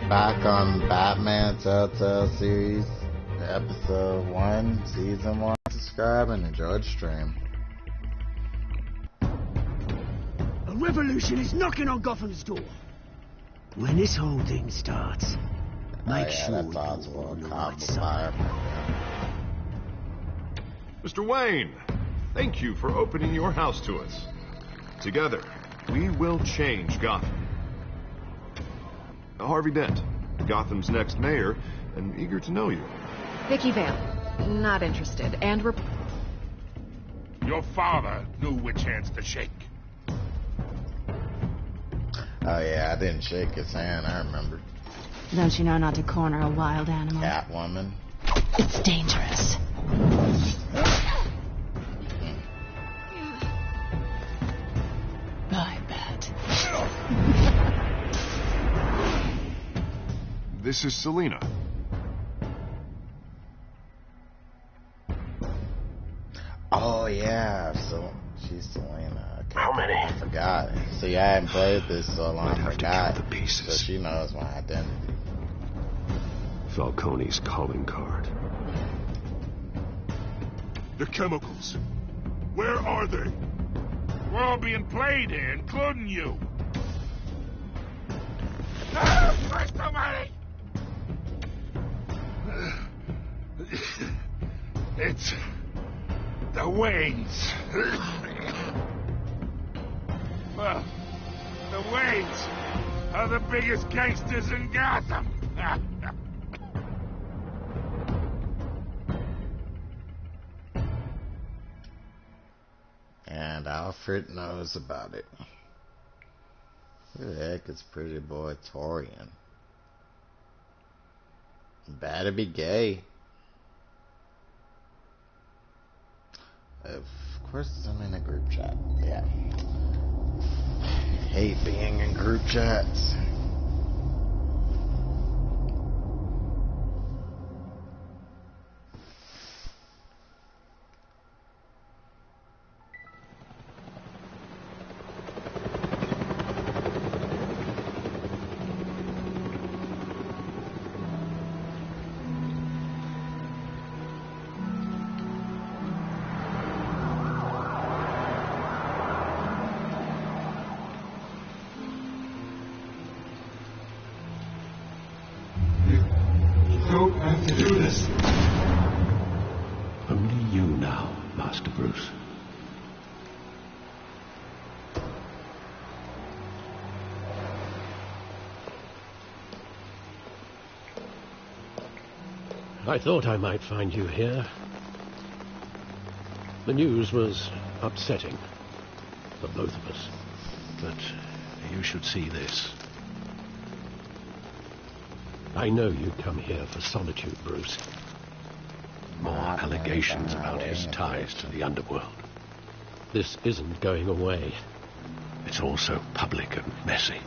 back on Batman Telltale series, episode 1, season 1. Subscribe and enjoy the stream. A revolution is knocking on Gotham's door. When this whole thing starts, make sure that's Oswald on the right Cobblepot. side. Mr. Wayne, thank you for opening your house to us. Together, we will change Gotham. Harvey Dent, Gotham's next mayor, and eager to know you. Vicky Vale, not interested, and Your father knew which hands to shake. Oh yeah, I didn't shake his hand, I remember. Don't you know not to corner a wild animal? Catwoman. It's dangerous. I bet. This is Selina. Oh yeah, so she's Selena. Okay. How many? I forgot. See, I hadn't played this so long. I'd have I to forgot. count the pieces. So she knows my identity. Falcone's calling card. The chemicals. Where are they? We're all being played here, including you. Where's the money? It's the Waynes. Well, the Waynes are the biggest gangsters in Gotham. And Alfred knows about it. Who the heck is pretty boy Torian? Better be gay. Of course I'm in a group chat. Yeah. Hate being in group chats. Only you now, Master Bruce. I thought I might find you here. The news was upsetting for both of us. But you should see this. I know you come here for solitude, Bruce. More allegations about his ties to the underworld. This isn't going away. It's all so public and messy.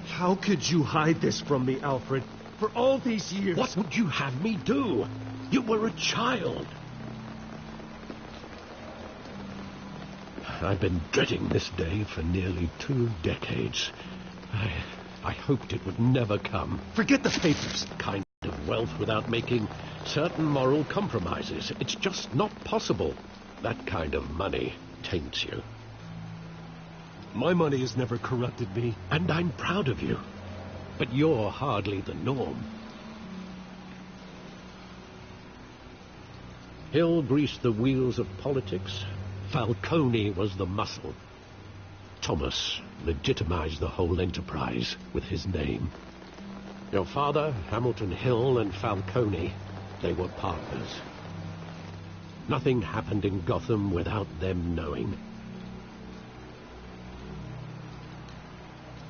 How could you hide this from me, Alfred? For all these years... What would you have me do? You were a child. I've been dreading this day for nearly 2 decades. I hoped it would never come. Forget the papers. Kind of wealth without making certain moral compromises. It's just not possible. That kind of money taints you. My money has never corrupted me. And I'm proud of you. But you're hardly the norm. Hill greased the wheels of politics. Falcone was the muscle. Thomas legitimized the whole enterprise with his name. Your father, Hamilton Hill, and Falcone, they were partners. Nothing happened in Gotham without them knowing.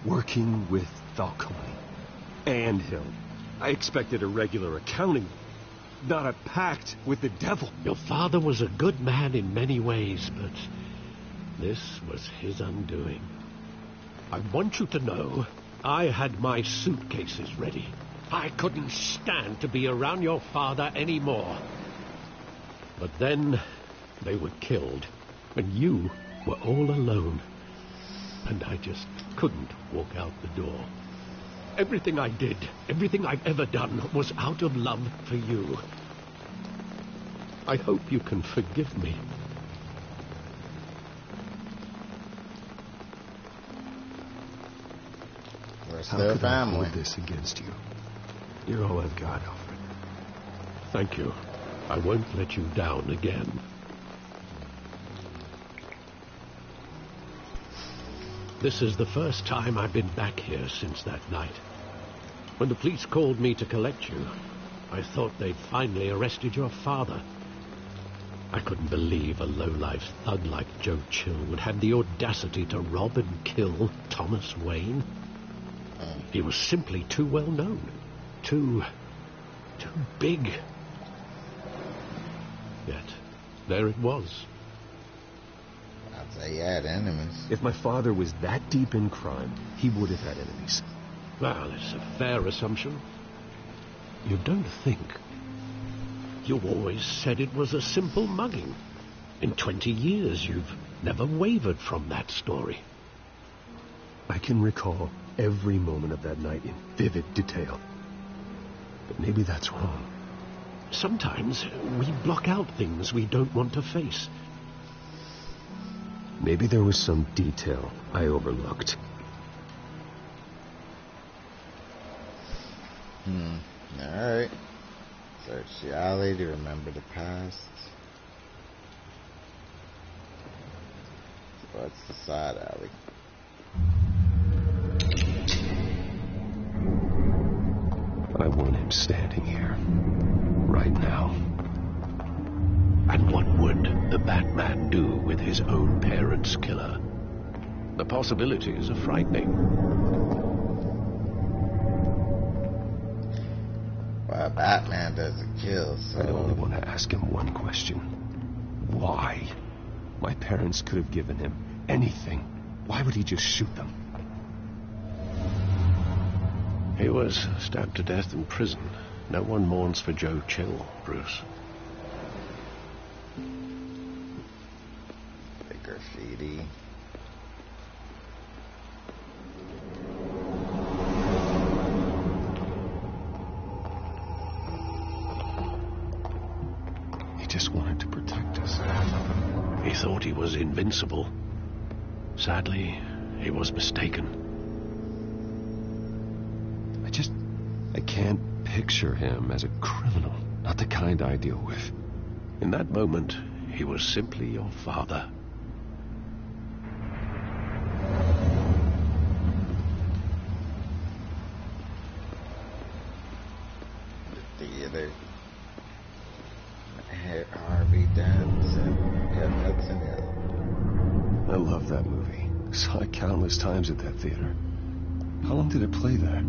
Working with Falcone and Hill. I expected a regular accounting, not a pact with the devil. Your father was a good man in many ways, but this was his undoing. I want you to know, I had my suitcases ready. I couldn't stand to be around your father anymore. But then they were killed, and you were all alone. And I just couldn't walk out the door. Everything I did, everything I've ever done, was out of love for you. I hope you can forgive me. We're How still could I family. hold this against you? You're all I've got, Alfred. Thank you. I won't let you down again. This is the first time I've been back here since that night. When the police called me to collect you, I thought they'd finally arrested your father. I couldn't believe a low-life thug like Joe Chill would have the audacity to rob and kill Thomas Wayne. He was simply too well known. Too big. Yet, there it was. I'd say he had enemies. If my father was that deep in crime, he would have had enemies. Well, it's a fair assumption. You don't think. You always said it was a simple mugging. In 20 years, you've never wavered from that story. I can recall every moment of that night in vivid detail. But maybe that's wrong. Sometimes we block out things we don't want to face. Maybe there was some detail I overlooked. Alright. Search the alley to remember the past. So what's the side alley? I want him standing here. Right now. And what would the Batman do with his own parents' killer? The possibilities are frightening. Well, Batman doesn't kill, so... I only want to ask him one question. Why? My parents could have given him anything. Why would he just shoot them? He was stabbed to death in prison. No one mourns for Joe Chill, Bruce. The graffiti. He just wanted to protect us. He thought he was invincible. Sadly, he was mistaken. I can't picture him as a criminal. Not the kind I deal with. In that moment, he was simply your father. The theater. Harvey Dent and Hudson Hill. I love that movie. Saw it countless times at that theater. How long did it play there?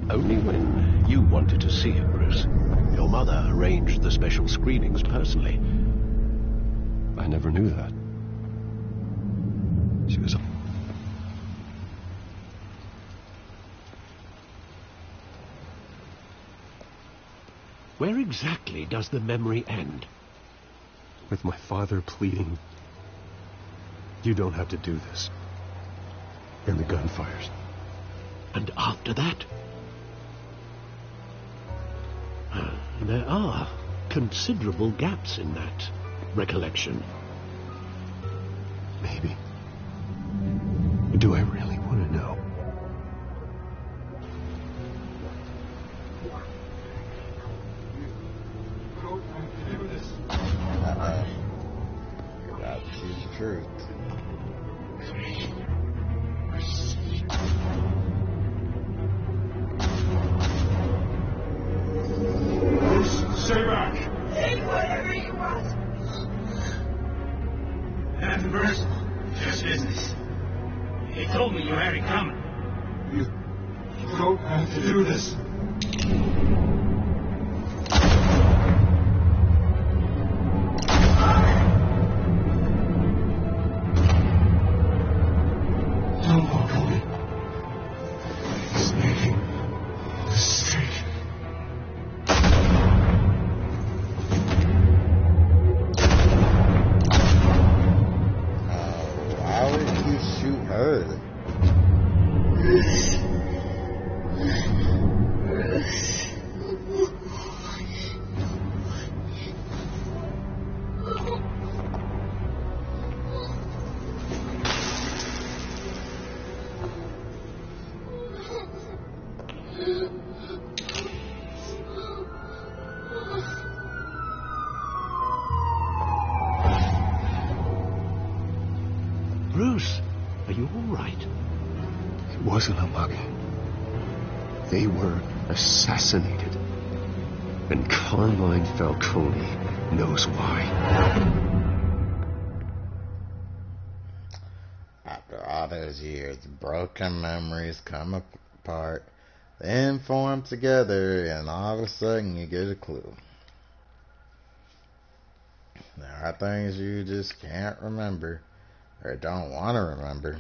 Only when you wanted to see it, Bruce. Your mother arranged the special screenings personally. I never knew that. She was... Where exactly does the memory end? With my father pleading, "You don't have to do this." And the gunfires. And after that? There are considerable gaps in that recollection. Maybe. Do I really want to know? You're about to see the truth. Stay back! Take whatever you want. Nothing personal. Just business. He told me you had it coming. You don't have to do this. No more coming. He's making a mistake. Why would you shoot her? wasn't a mug. They were assassinated. And Carmine Falcone knows why. After all those years, broken memories come apart, then form together, and all of a sudden you get a clue. There are things you just can't remember, or don't want to remember.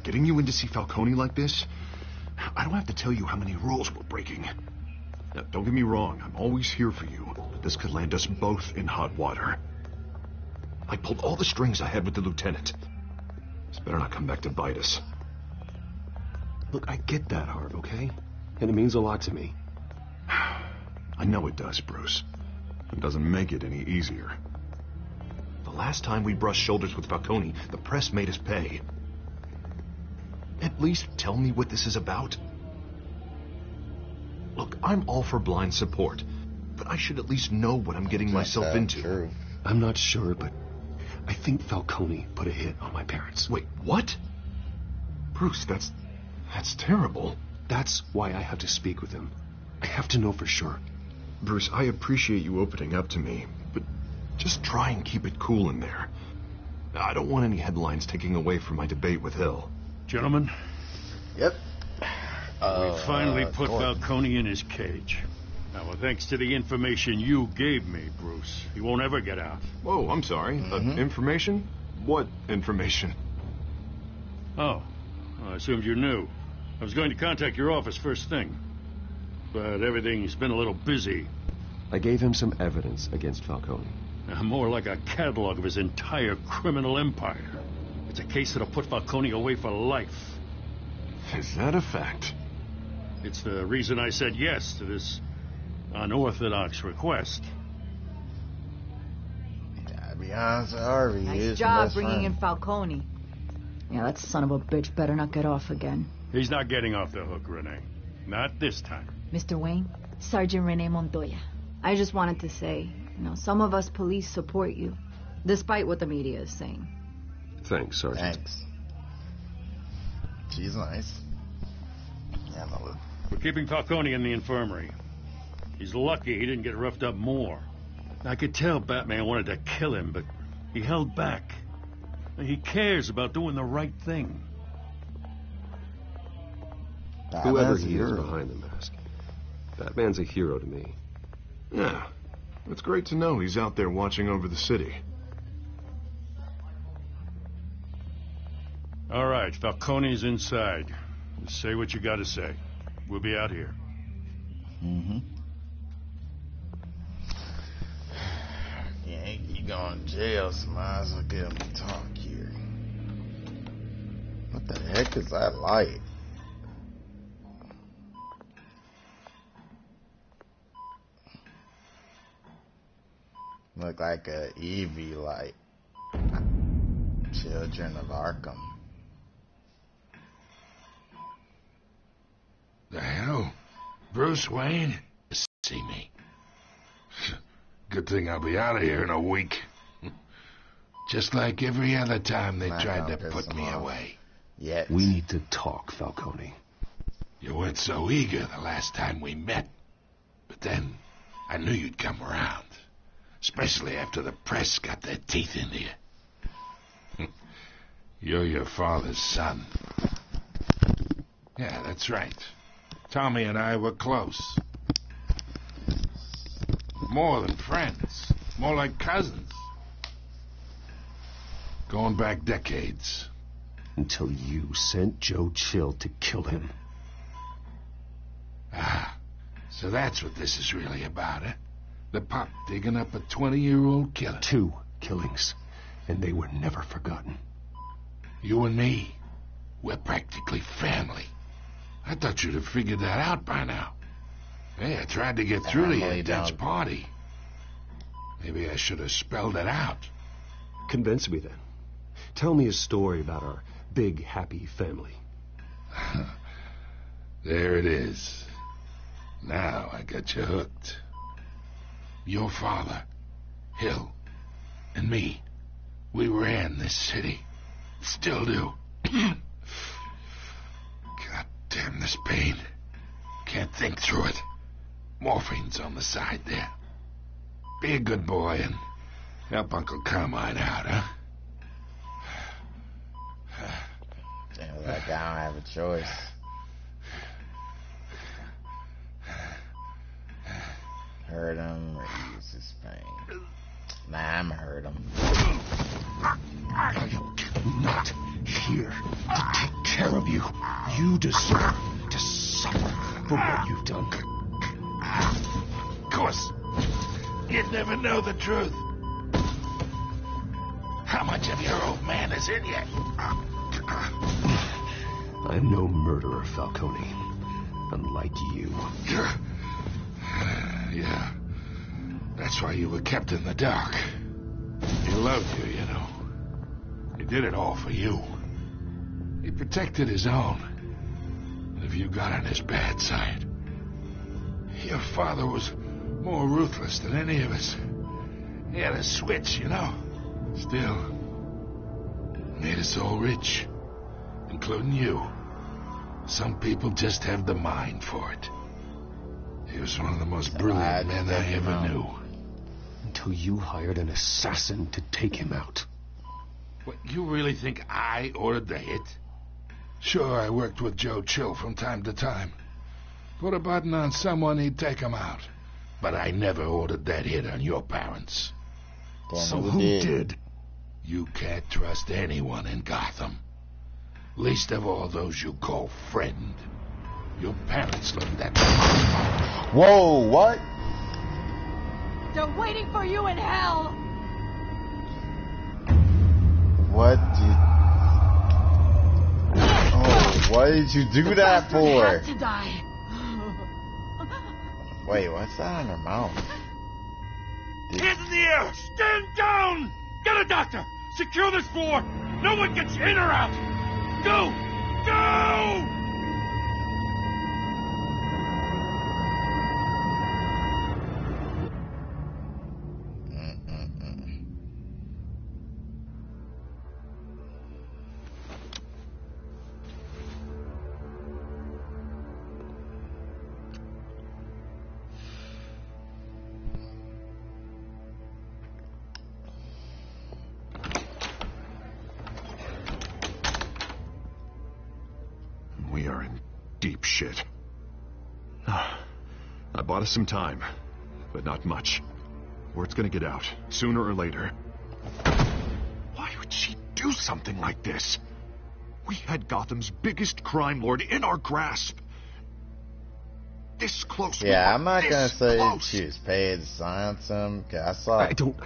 Getting you in to see Falcone like this? I don't have to tell you how many rules we're breaking. Now, don't get me wrong, I'm always here for you, but this could land us both in hot water. I pulled all the strings I had with the lieutenant. This better not come back to bite us. Look, I get that, Hart, okay? And it means a lot to me. I know it does, Bruce. It doesn't make it any easier. The last time we brushed shoulders with Falcone, the press made us pay. At least tell me what this is about. Look, I'm all for blind support, but I should at least know what I'm getting myself into. True. I'm not sure, but I think Falcone put a hit on my parents. Wait, what? Bruce, that's terrible. That's why I have to speak with him. I have to know for sure. Bruce, I appreciate you opening up to me, but just try and keep it cool in there. I don't want any headlines taking away from my debate with Hill. Gentlemen, Yep. we finally put Falcone in his cage. Now, well, thanks to the information you gave me, Bruce, he won't ever get out. Whoa, I'm sorry. Information? What information? Oh, well, I assumed you knew. I was going to contact your office first thing, but everything's been a little busy. I gave him some evidence against Falcone. More like a catalog of his entire criminal empire. It's a case that'll put Falcone away for life. Is that a fact? It's the reason I said yes to this unorthodox request. To be honest, Harvey Nice is job my best bringing friend. in Falcone. Yeah, that son of a bitch better not get off again. He's not getting off the hook, Renee. Not this time. Mr. Wayne, Sergeant Renee Montoya. I just wanted to say, some of us police support you, despite what the media is saying. Thanks, Sergeant. Thanks. She's nice. Yeah, no, We're keeping Falcone in the infirmary. He's lucky he didn't get roughed up more. I could tell Batman wanted to kill him, but he held back. He cares about doing the right thing. Whoever he is behind the mask, Batman's a hero to me. Yeah, it's great to know he's out there watching over the city. All right, Falcone's inside. Just say what you gotta say. We'll be out here. Yeah, you going to jail, so might as well get him to talk here. What the heck is that light? Look like a EV light. Children of Arkham. The hell? Bruce Wayne? See me. Good thing I'll be out of here in a week. Just like every other time they tried to put me away. Yet. We need to talk, Falcone. You weren't so eager the last time we met. But then, I knew you'd come around. Especially after the press got their teeth into you. You're your father's son. Yeah, that's right. Tommy and I were close. More than friends. More like cousins. Going back decades. Until you sent Joe Chill to kill him. Ah, so that's what this is really about, eh? The pop digging up a 20-year-old killer. 2 killings, and they were never forgotten. You and me, we're practically family. I thought you'd have figured that out by now. Hey, I tried to get through to Family your Dutch don't- party. Maybe I should have spelled it out. Convince me then. Tell me a story about our big, happy family. There it is. Now I got you hooked. Your father, Hill, and me, we ran this city. Still do. God damn this pain. Can't think through it. Morphine's on the side there. Be a good boy and help Uncle Carmine out, huh? Damn, that guy don't have a choice. Hurt him or use his pain. Nah, I'm hurt him. I am not here to take care of you. You deserve to suffer for what you've done. Of course. You'd never know the truth. How much of your old man is in you? I'm no murderer, Falcone. Unlike you. Yeah. That's why you were kept in the dark. He loved you, you know. He did it all for you. He protected his own. And if you got on his bad side, your father was more ruthless than any of us. He had a switch, you know. Still, made us all rich, including you. Some people just have the mind for it. He was one of the most brilliant men I ever knew. Until you hired an assassin to take him out. What, you really think I ordered the hit? Sure, I worked with Joe Chill from time to time. Put a button on someone, he'd take him out. But I never ordered that hit on your parents. So who did? You can't trust anyone in Gotham. Least of all those you call friend. Your parents learned that. Whoa, what? They're waiting for you in hell! What did... Oh, what did you do that for? Had to die. Wait, what's that in her mouth? Hands in the air! Stand down! Get a doctor! Secure this floor! No one gets in or out! Go! Go! We are in deep shit. I bought us some time, but not much. Word's gonna get out, sooner or later. Why would she do something like this? We had Gotham's biggest crime lord in our grasp. This close. Yeah, I'm not gonna say close. she was paid to silence him. 'Cause I saw I don't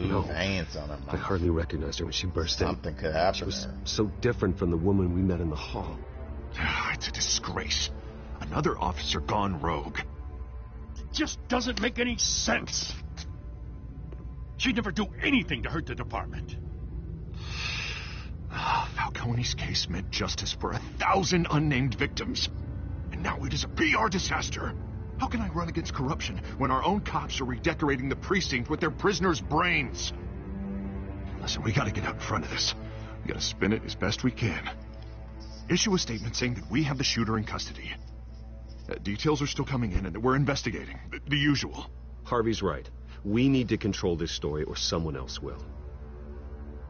know. veins on her mouth. I hardly recognized her when she burst in. Something could happen She was to her. so different from the woman we met in the hall. It's a disgrace. Another officer gone rogue. It just doesn't make any sense. She'd never do anything to hurt the department. Falcone's case meant justice for 1,000 unnamed victims. And now it is a PR disaster. How can I run against corruption when our own cops are redecorating the precinct with their prisoners' brains? Listen, we gotta get out in front of this. We gotta spin it as best we can. Issue a statement saying that we have the shooter in custody. Details are still coming in and that we're investigating. The usual. Harvey's right. We need to control this story or someone else will.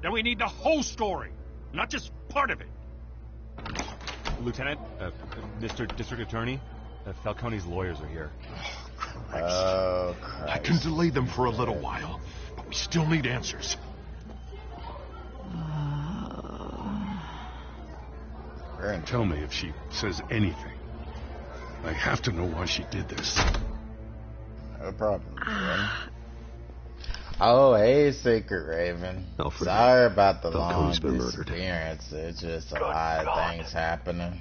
Then we need the whole story, not just part of it. Lieutenant, Mr. District Attorney, Falcone's lawyers are here. Oh, Christ. I can delay them for a little while, but we still need answers. Tell me if she says anything. I have to know why she did this. No problem, Raven. Oh, hey, Secret Raven. Alfred, Sorry about the long Falcone's been murdered. disappearance. There's just a lot of things happening.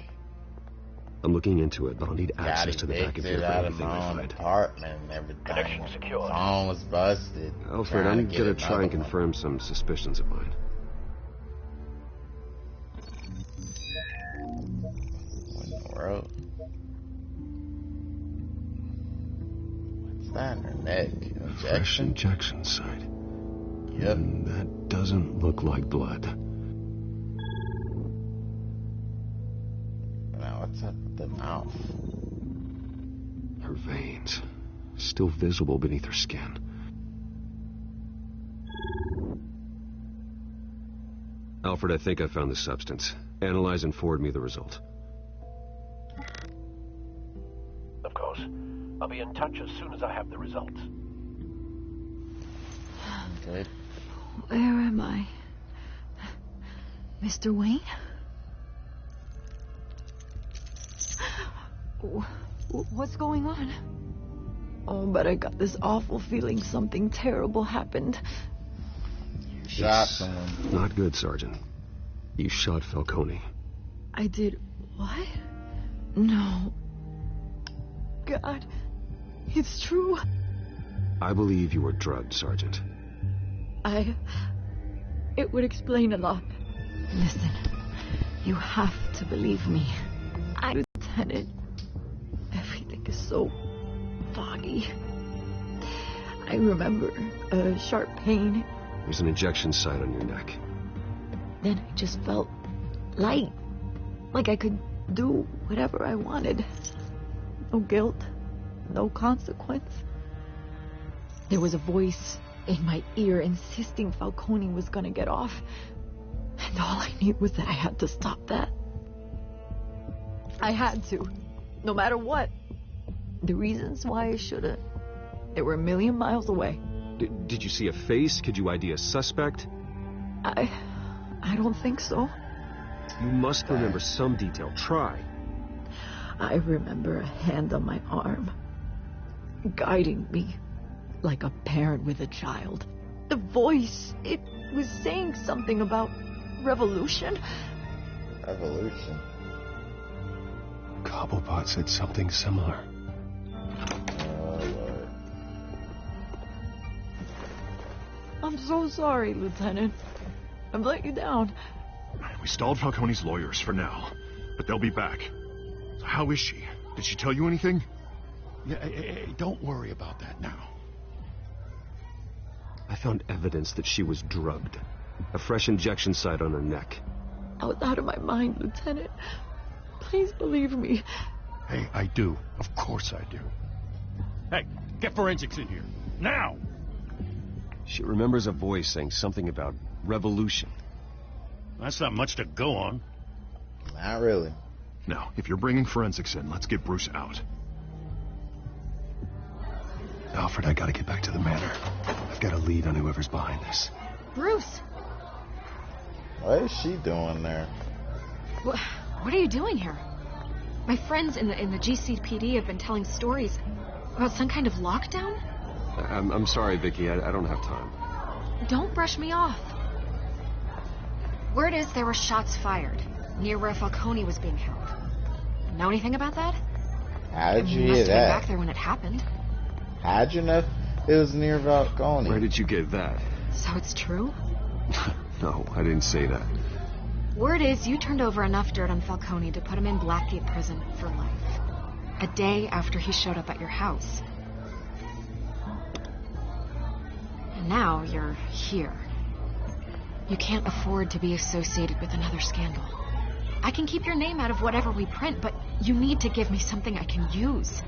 I'm looking into it, but I'll need Got access to the back of here evicted for out of anything my I own find. apartment and everything. Connection secured. Phone was busted. Alfred, Trying I'm to get gonna try and another one. confirm some suspicions of mine. What in the world? What's that in her neck? Fresh Injection? injection site. Yep. That doesn't look like blood. Now what's up with the mouth? Her veins, still visible beneath her skin. Alfred, I think I found the substance. Analyze and forward me the result. Of course. I'll be in touch as soon as I have the results. Okay. Where am I? Mr. Wayne? What's going on? Oh, but I got this awful feeling something terrible happened. You shot someone. Not good, Sergeant. You shot Falcone. I did what? No. God, it's true. I believe you were drugged, Sergeant. It would explain a lot. Listen, you have to believe me. Lieutenant, everything is so foggy. I remember a sharp pain. There's an injection site on your neck. Then I just felt light. Like I could do whatever I wanted. No guilt, no consequence. There was a voice in my ear insisting Falcone was gonna get off. And all I knew was that I had to stop that. I had to, no matter what. The reasons why I shouldn't, they were a million miles away. Did you see a face? Could you ID a suspect? I don't think so. You must remember some detail. Try. I remember a hand on my arm, guiding me like a parent with a child. The voice, it was saying something about revolution. Revolution? Cobblepot said something similar. Oh, Lord. I'm so sorry, Lieutenant. I've let you down. We stalled Falcone's lawyers for now, but they'll be back. So how is she? Did she tell you anything? Yeah, hey, don't worry about that now. I found evidence that she was drugged. A fresh injection site on her neck. I was out of my mind, Lieutenant. Please believe me. Hey, I do. Of course I do. Hey, get forensics in here. Now! She remembers a voice saying something about revolution. That's not much to go on. Not really. Now, if you're bringing forensics in, let's get Bruce out. Alfred, I gotta get back to the manor. I've got a lead on whoever's behind this. Bruce! What is she doing there? What are you doing here? My friends in the GCPD have been telling stories about some kind of lockdown? I'm sorry, Vicky. I don't have time. Don't brush me off. Word is there were shots fired near where Falcone was being held. Know anything about that? How did you must hear have been that? back there when it happened. How'd you know it was near Falcone? Where did you get that? So it's true? No, I didn't say that. Word is you turned over enough dirt on Falcone to put him in Blackgate Prison for life. A day after he showed up at your house. And now you're here. You can't afford to be associated with another scandal. I can keep your name out of whatever we print, but you need to give me something I can use.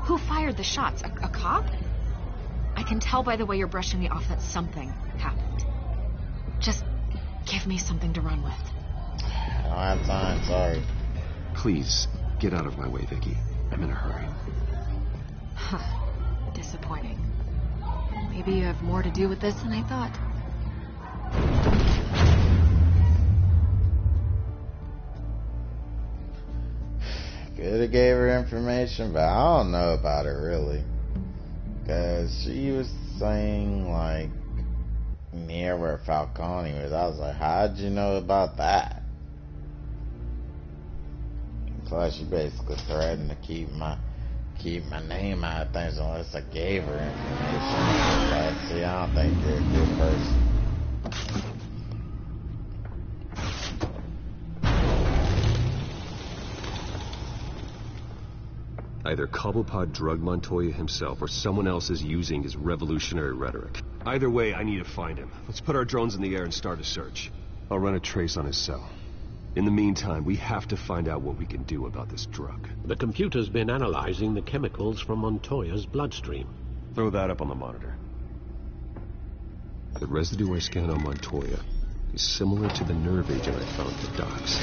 Who fired the shots? A cop? I can tell by the way you're brushing me off that something happened. Just give me something to run with. I don't have time, sorry. Please, get out of my way, Vicky. I'm in a hurry. Huh. Disappointing. Maybe you have more to do with this than I thought. Could have gave her information, but I don't know about it really. Because she was saying, like, near where Falcone was. I was like, how'd you know about that? Plus, you basically threatened to keep my name out of things unless I gave her information. But see, I don't think you're a good person. Either Cobblepot drugged Montoya himself, or someone else is using his revolutionary rhetoric. Either way, I need to find him. Let's put our drones in the air and start a search. I'll run a trace on his cell. In the meantime, we have to find out what we can do about this drug. The computer's been analyzing the chemicals from Montoya's bloodstream. Throw that up on the monitor. The residue I scanned on Montoya is similar to the nerve agent I found at the docks.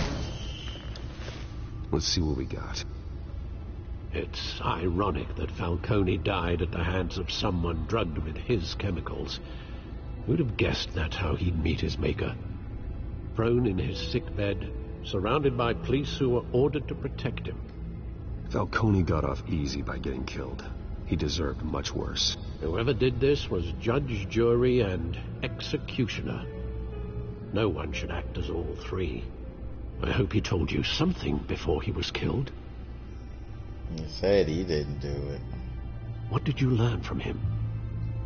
Let's see what we got. It's ironic that Falcone died at the hands of someone drugged with his chemicals. Who'd have guessed that's how he'd meet his maker? Prone in his sickbed, surrounded by police who were ordered to protect him. Falcone got off easy by getting killed. He deserved much worse. Whoever did this was judge, jury, and executioner. No one should act as all three. I hope he told you something before he was killed. He said he didn't do it. What did you learn from him?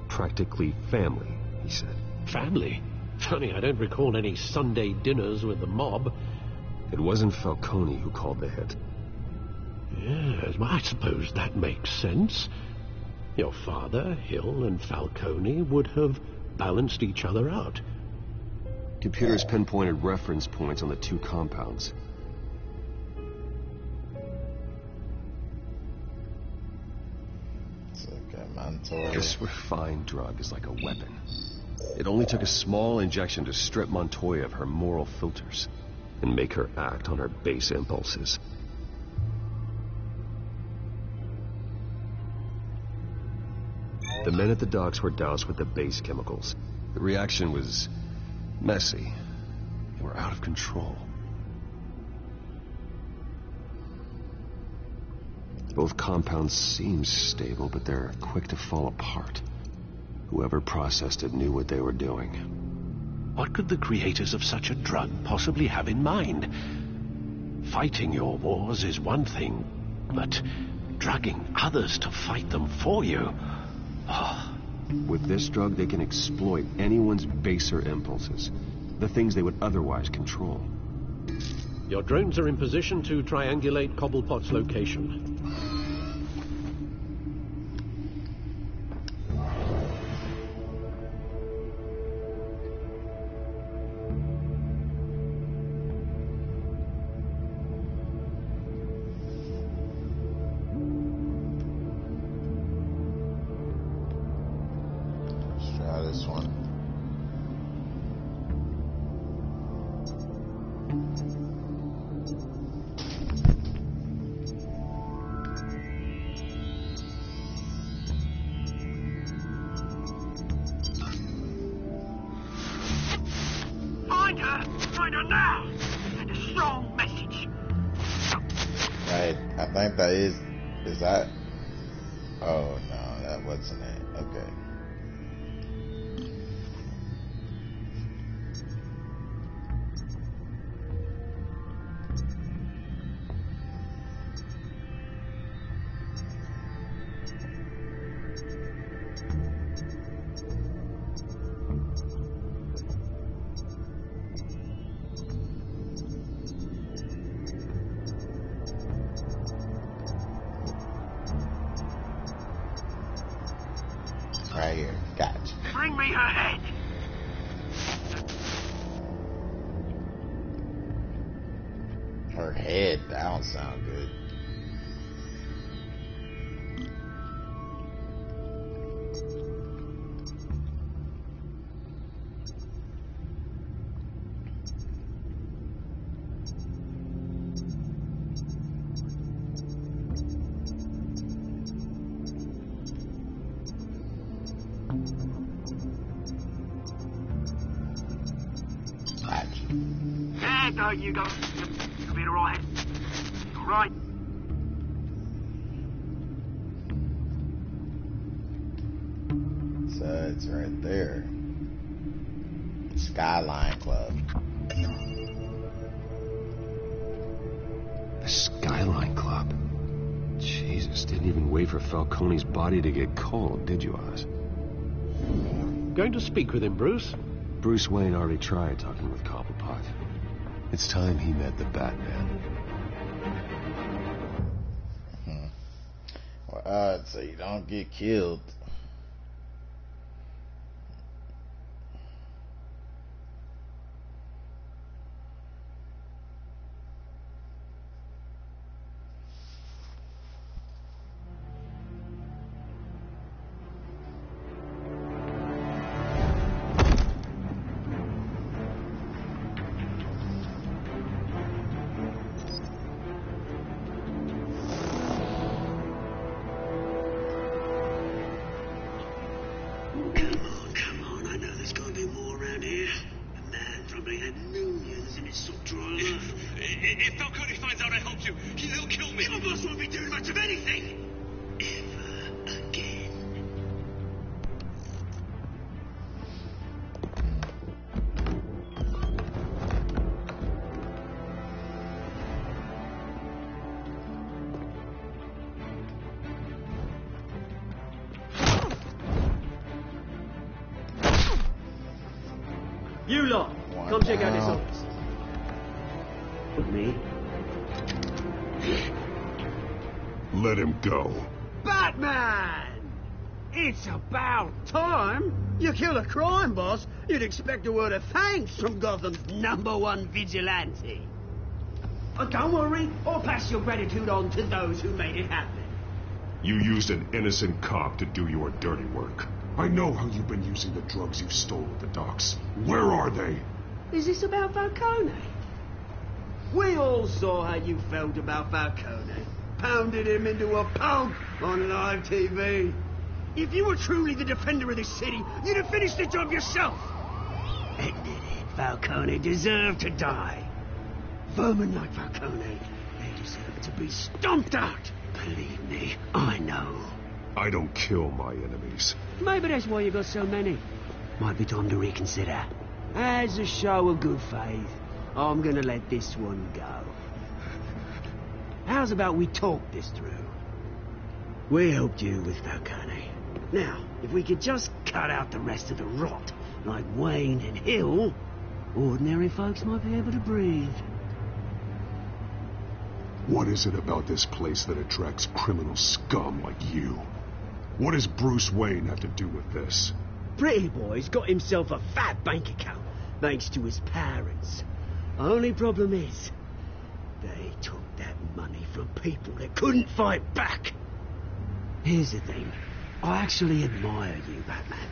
Practically family, he said. Family? Funny, I don't recall any Sunday dinners with the mob. It wasn't Falcone who called the hit. Yes, well, I suppose that makes sense. Your father, Hill, and Falcone would have balanced each other out. Computers pinpointed reference points on the two compounds. This refined drug is like a weapon. It only took a small injection to strip Montoya of her moral filters and make her act on her base impulses. The men at the docks were doused with the base chemicals. The reaction was messy. They were out of control. Both compounds seem stable, but they're quick to fall apart. Whoever processed it knew what they were doing. What could the creators of such a drug possibly have in mind? Fighting your wars is one thing, but drugging others to fight them for you... Oh. With this drug, they can exploit anyone's baser impulses, the things they would otherwise control. Your drones are in position to triangulate Cobblepot's location. I think that is that? Oh no, that wasn't it. Okay. Right here. Gotcha. Bring me her head. Her head. That don't sound good. There you go. You'll be alright. Alright. So it's right there. Skyline Club. The Skyline Club. Jesus, didn't even wait for Falcone's body to get cold, did you, Oz? Going to speak with him, Bruce? Bruce Wayne already tried talking with Cobblepot. It's time he met the Batman. Well, so you don't get killed. If Falcone finds out I helped you, he'll kill me. Your boss won't be doing much of anything. Ever again. You lot, come check out this office. With me? Let him go. Batman! It's about time. You kill a crime boss, you'd expect a word of thanks from Gotham's #1 vigilante. Don't worry, I'll pass your gratitude on to those who made it happen. You used an innocent cop to do your dirty work. I know how you've been using the drugs you stole at the docks. Where are they? Is this about Falcone? We all saw how you felt about Falcone. Pounded him into a pulp on live TV. If you were truly the defender of this city, you'd have finished the job yourself. Admit it, Falcone deserved to die. Vermin like Falcone, they deserve to be stomped out. Believe me, I know. I don't kill my enemies. Maybe that's why you got so many. Might be time to reconsider. As a show of good faith, I'm gonna let this one go. How's about we talk this through? We helped you with Falcone. Now, if we could just cut out the rest of the rot, like Wayne and Hill, ordinary folks might be able to breathe. What is it about this place that attracts criminal scum like you? What does Bruce Wayne have to do with this? Pretty Boy's got himself a fat bank account, thanks to his parents. Only problem is, they took that money from people that couldn't fight back. Here's the thing. I actually admire you, Batman.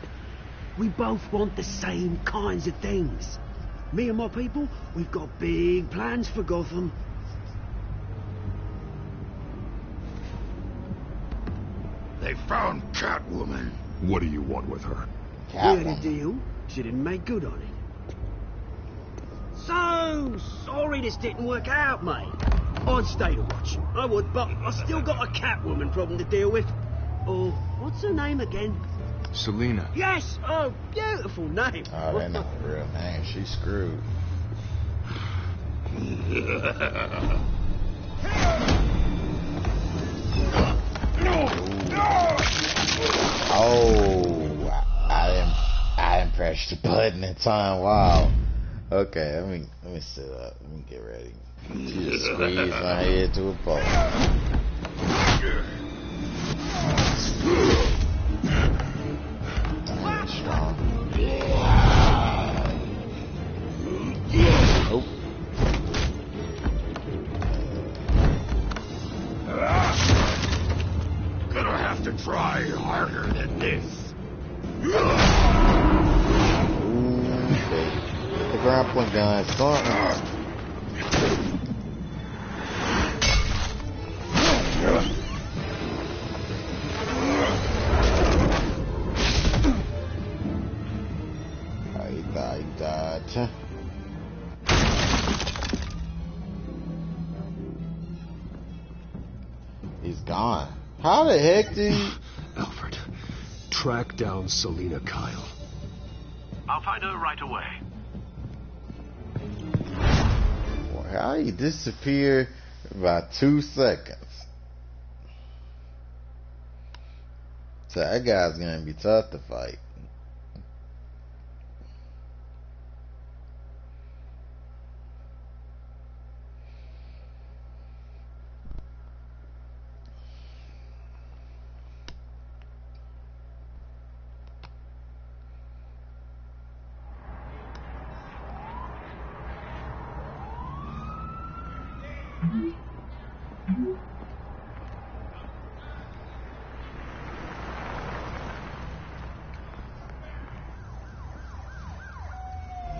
We both want the same kinds of things. Me and my people, we've got big plans for Gotham. They found Catwoman. What do you want with her? We had a deal. She didn't make good on it. So sorry this didn't work out, mate. I'd stay to watch. I would, but I still got a Catwoman problem to deal with. Oh, what's her name again? Selina. Yes! Oh, beautiful name. Oh, that's not the real name. She's screwed. Oh, I didn't press the button in time. Wow. Okay, let me sit up. Let me get ready. She just squeezed my head to a pulp. Strong. Oh. Gonna have to try harder than this. Okay. The grappling gun. I died. He's gone. How the heck did he... Alfred, track down Selina Kyle. I'll find her right away. How did he disappear About 2 seconds. So that guy's gonna be tough to fight.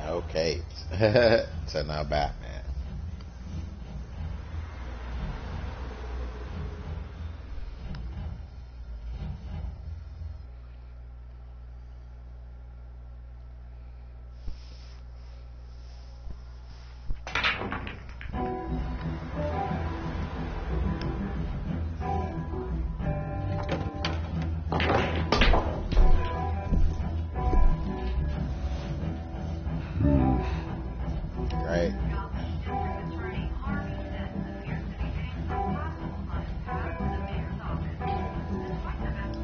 No capes. So now Batman. Right.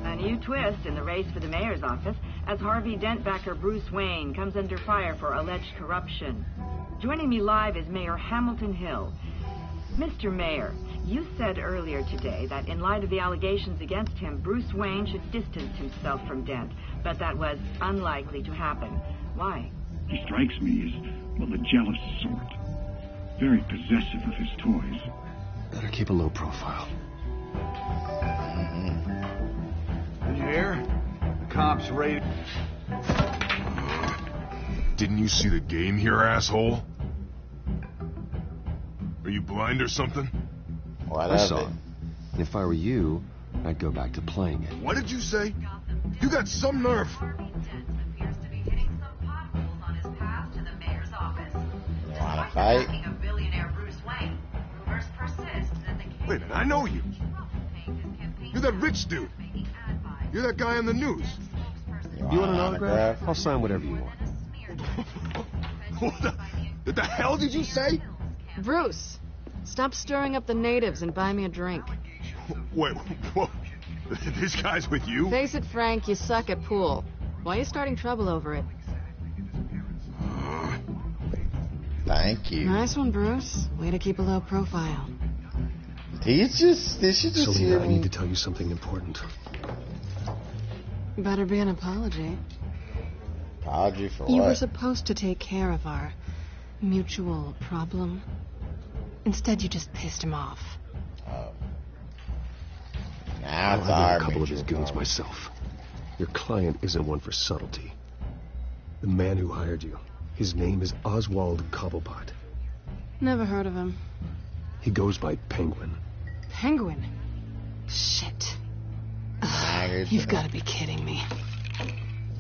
A new twist in the race for the mayor's office as Harvey Dent backer Bruce Wayne comes under fire for alleged corruption. Joining me live is Mayor Hamilton Hill. Mr. Mayor, you said earlier today that in light of the allegations against him, Bruce Wayne should distance himself from Dent, but that was unlikely to happen. Why? He strikes me as, well, a jealous sort. Very possessive of his toys. Better keep a low profile. Did you hear? The cops raided. Didn't you see the game here, asshole? Are you blind or something? I saw it. And if I were you, I'd go back to playing it. What did you say? You got some nerve. Wanna fight? Wait a minute, I know you. You're that rich dude. You're that guy on the news. You want an autograph? I'll sign whatever you want. What the hell did you say? Bruce, stop stirring up the natives and buy me a drink. Wait, whoa. This guy's with you? Face it, Frank, you suck at pool. Why are you starting trouble over it? Thank you. Nice one, Bruce. Way to keep a low profile. Did she just Selina, I need to tell you something important. Better be an apology. Apology for You what? were supposed to take care of our mutual problem. Instead, you just pissed him off. Oh. Now it's I'll our have a couple of his mutual goons problem. myself. Your client isn't one for subtlety. The man who hired you, his name is Oswald Cobblepot. Never heard of him. He goes by Penguin. Penguin? Shit. You've got to be kidding me.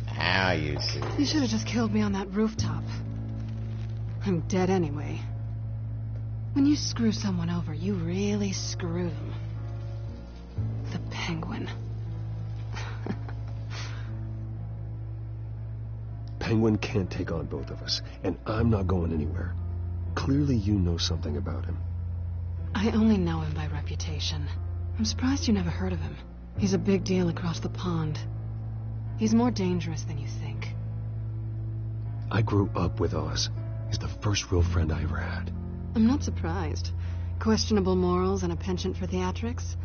How you see? You should have just killed me on that rooftop. I'm dead anyway. When you screw someone over, you really screw them. The Penguin. Penguin can't take on both of us, and I'm not going anywhere. Clearly you know something about him. I only know him by reputation. I'm surprised you never heard of him. He's a big deal across the pond. He's more dangerous than you think. I grew up with Oz. He's the first real friend I ever had. I'm not surprised. Questionable morals and a penchant for theatrics.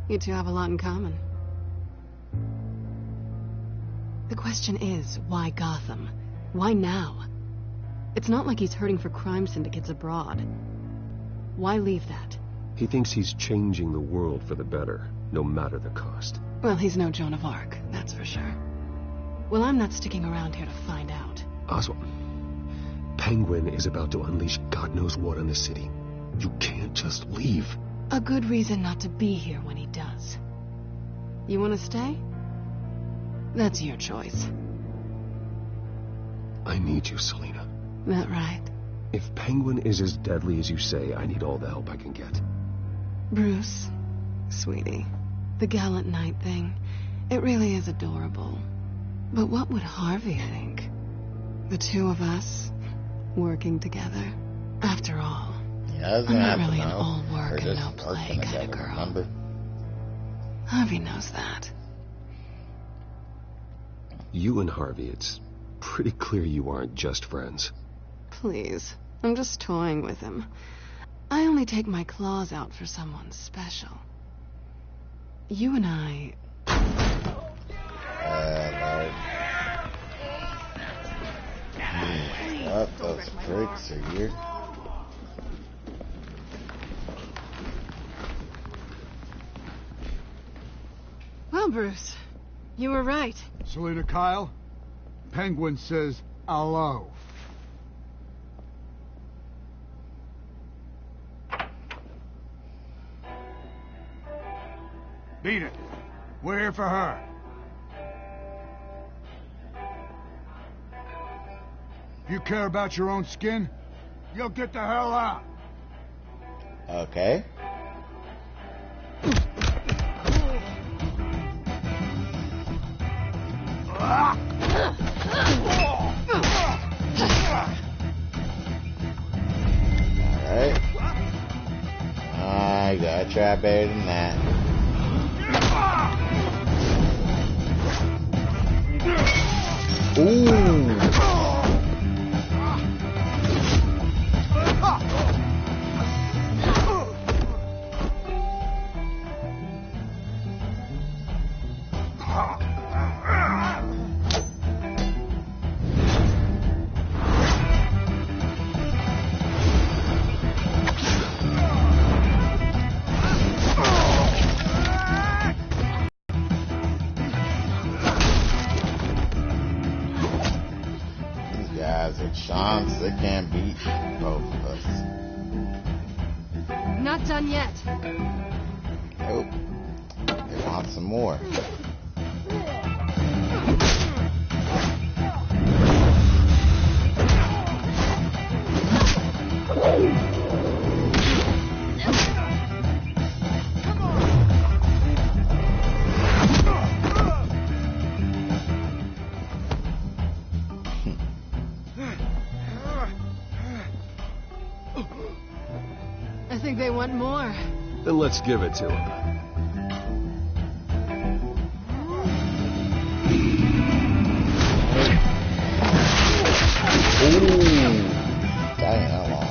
You two have a lot in common. The question is, why Gotham? Why now? It's not like he's hurting for crime syndicates abroad. Why leave that? He thinks he's changing the world for the better, no matter the cost. Well, he's no Joan of Arc, that's for sure. Well, I'm not sticking around here to find out. Oswald, Penguin is about to unleash God knows what on the city. You can't just leave. A good reason not to be here when he does. You want to stay? That's your choice. I need you, Selina. That right? If Penguin is as deadly as you say, I need all the help I can get. Bruce, sweetie, the gallant knight thing, it really is adorable. But what would Harvey think? The two of us, working together. After all. He doesn't I'm have not really to an know. all work We're and just no play working kind of together, girl. remember? Harvey knows that. You and Harvey, it's pretty clear you aren't just friends. Please. I'm just toying with him. I only take my claws out for someone special. You and I... Lord. What? Those freaks are here. Well, Bruce, you were right. Selina Kyle, Penguin says hello. Beat it. We're here for her. If you care about your own skin, you'll get the hell out. Okay. Alright. I gotta try better than that. Ooh. Chance they can't beat both of us. Not done yet. Nope. They want some more. I think they want more. Then let's give it to them. Dang, I lost.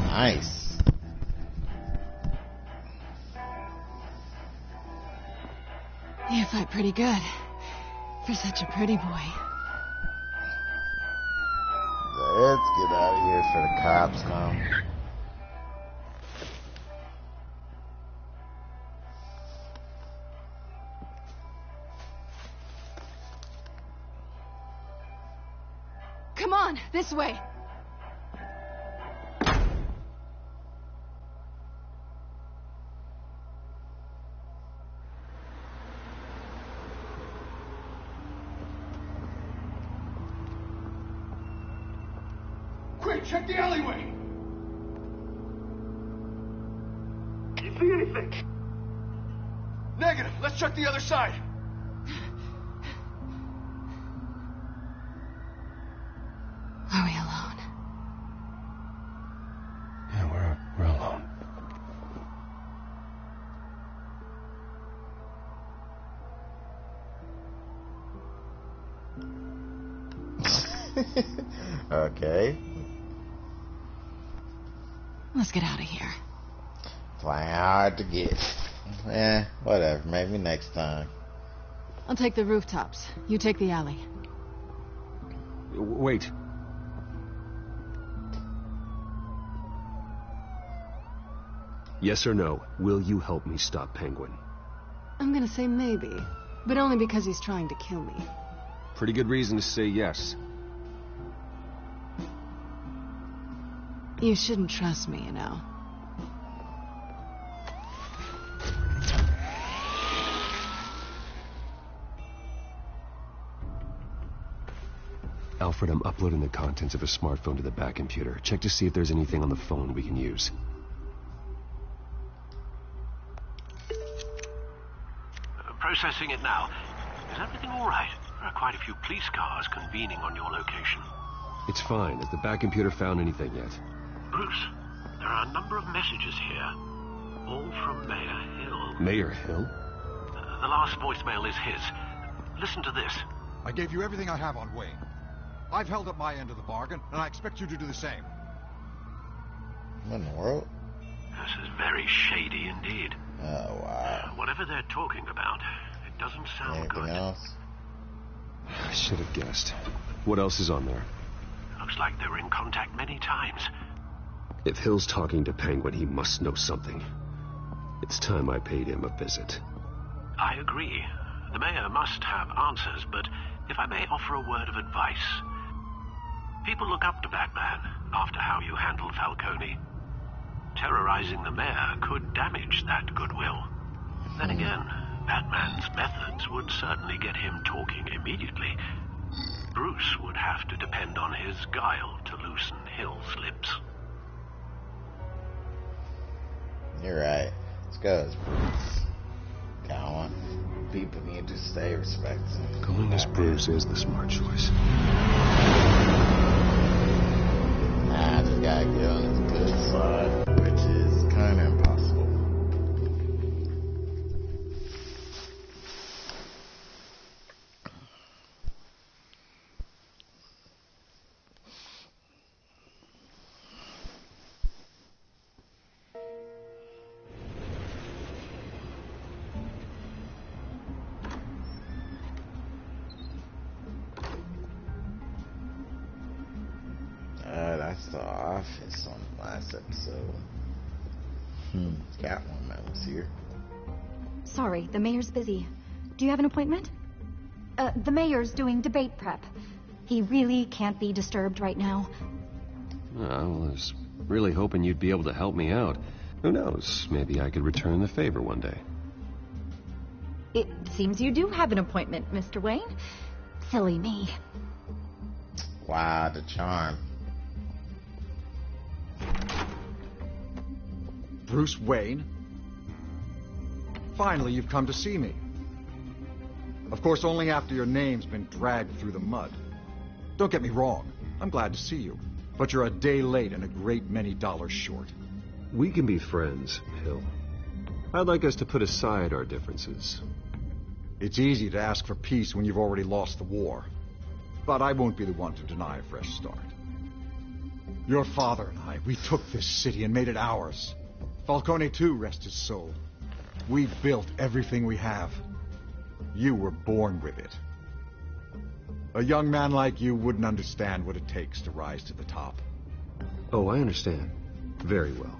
Nice. You fight pretty good. For such a pretty boy. Let's get out of here for the cops now. Come on, this way. Quick, check the alleyway. You see anything? Negative. Let's check the other side. Are we alone? Yeah, we're alone. Okay. Let's get out of here. Playing hard to get. Eh, whatever. Maybe next time. I'll take the rooftops. You take the alley. Wait. Yes or no, will you help me stop Penguin? I'm gonna say maybe, but only because he's trying to kill me. Pretty good reason to say yes. You shouldn't trust me, you know. Alfred, I'm uploading the contents of a smartphone to the back computer. Check to see if there's anything on the phone we can use. Processing it now. Is everything all right? There are quite a few police cars convening on your location. It's fine. Has the back computer found anything yet? Bruce, there are a number of messages here. All from Mayor Hill. Mayor Hill? The last voicemail is his. Listen to this. I gave you everything I have on Wayne. I've held up my end of the bargain, and I expect you to do the same. What in the world? This is very shady indeed. Oh, wow. Whatever they're talking about, it doesn't sound good. Anything else? I should have guessed. What else is on there? Looks like they were in contact many times. If Hill's talking to Penguin, he must know something. It's time I paid him a visit. I agree. The mayor must have answers, but if I may offer a word of advice. People look up to Batman after how you handled Falcone. Terrorizing the mayor could damage that goodwill. Then again, Batman's methods would certainly get him talking immediately. Bruce would have to depend on his guile to loosen Hill's lips. You're right. Let's go, Bruce. Cowan. People need to stay respected. Going as Bruce is the smart choice. I just gotta get on his good side, which is kind of impossible. That's the office on the last episode. Catwoman was here. Sorry, the mayor's busy. Do you have an appointment? The mayor's doing debate prep. He really can't be disturbed right now. Well, I was really hoping you'd be able to help me out. Who knows? Maybe I could return the favor one day. It seems you do have an appointment, Mr. Wayne. Silly me. Wow, the charm. Bruce Wayne? Finally, you've come to see me. Of course, only after your name's been dragged through the mud. Don't get me wrong, I'm glad to see you. But you're a day late and a great many dollars short. We can be friends, Hill. I'd like us to put aside our differences. It's easy to ask for peace when you've already lost the war. But I won't be the one to deny a fresh start. Your father and I, we took this city and made it ours. Falcone too, rest his soul. We built everything we have. You were born with it. A young man like you wouldn't understand what it takes to rise to the top. Oh, I understand. Very well.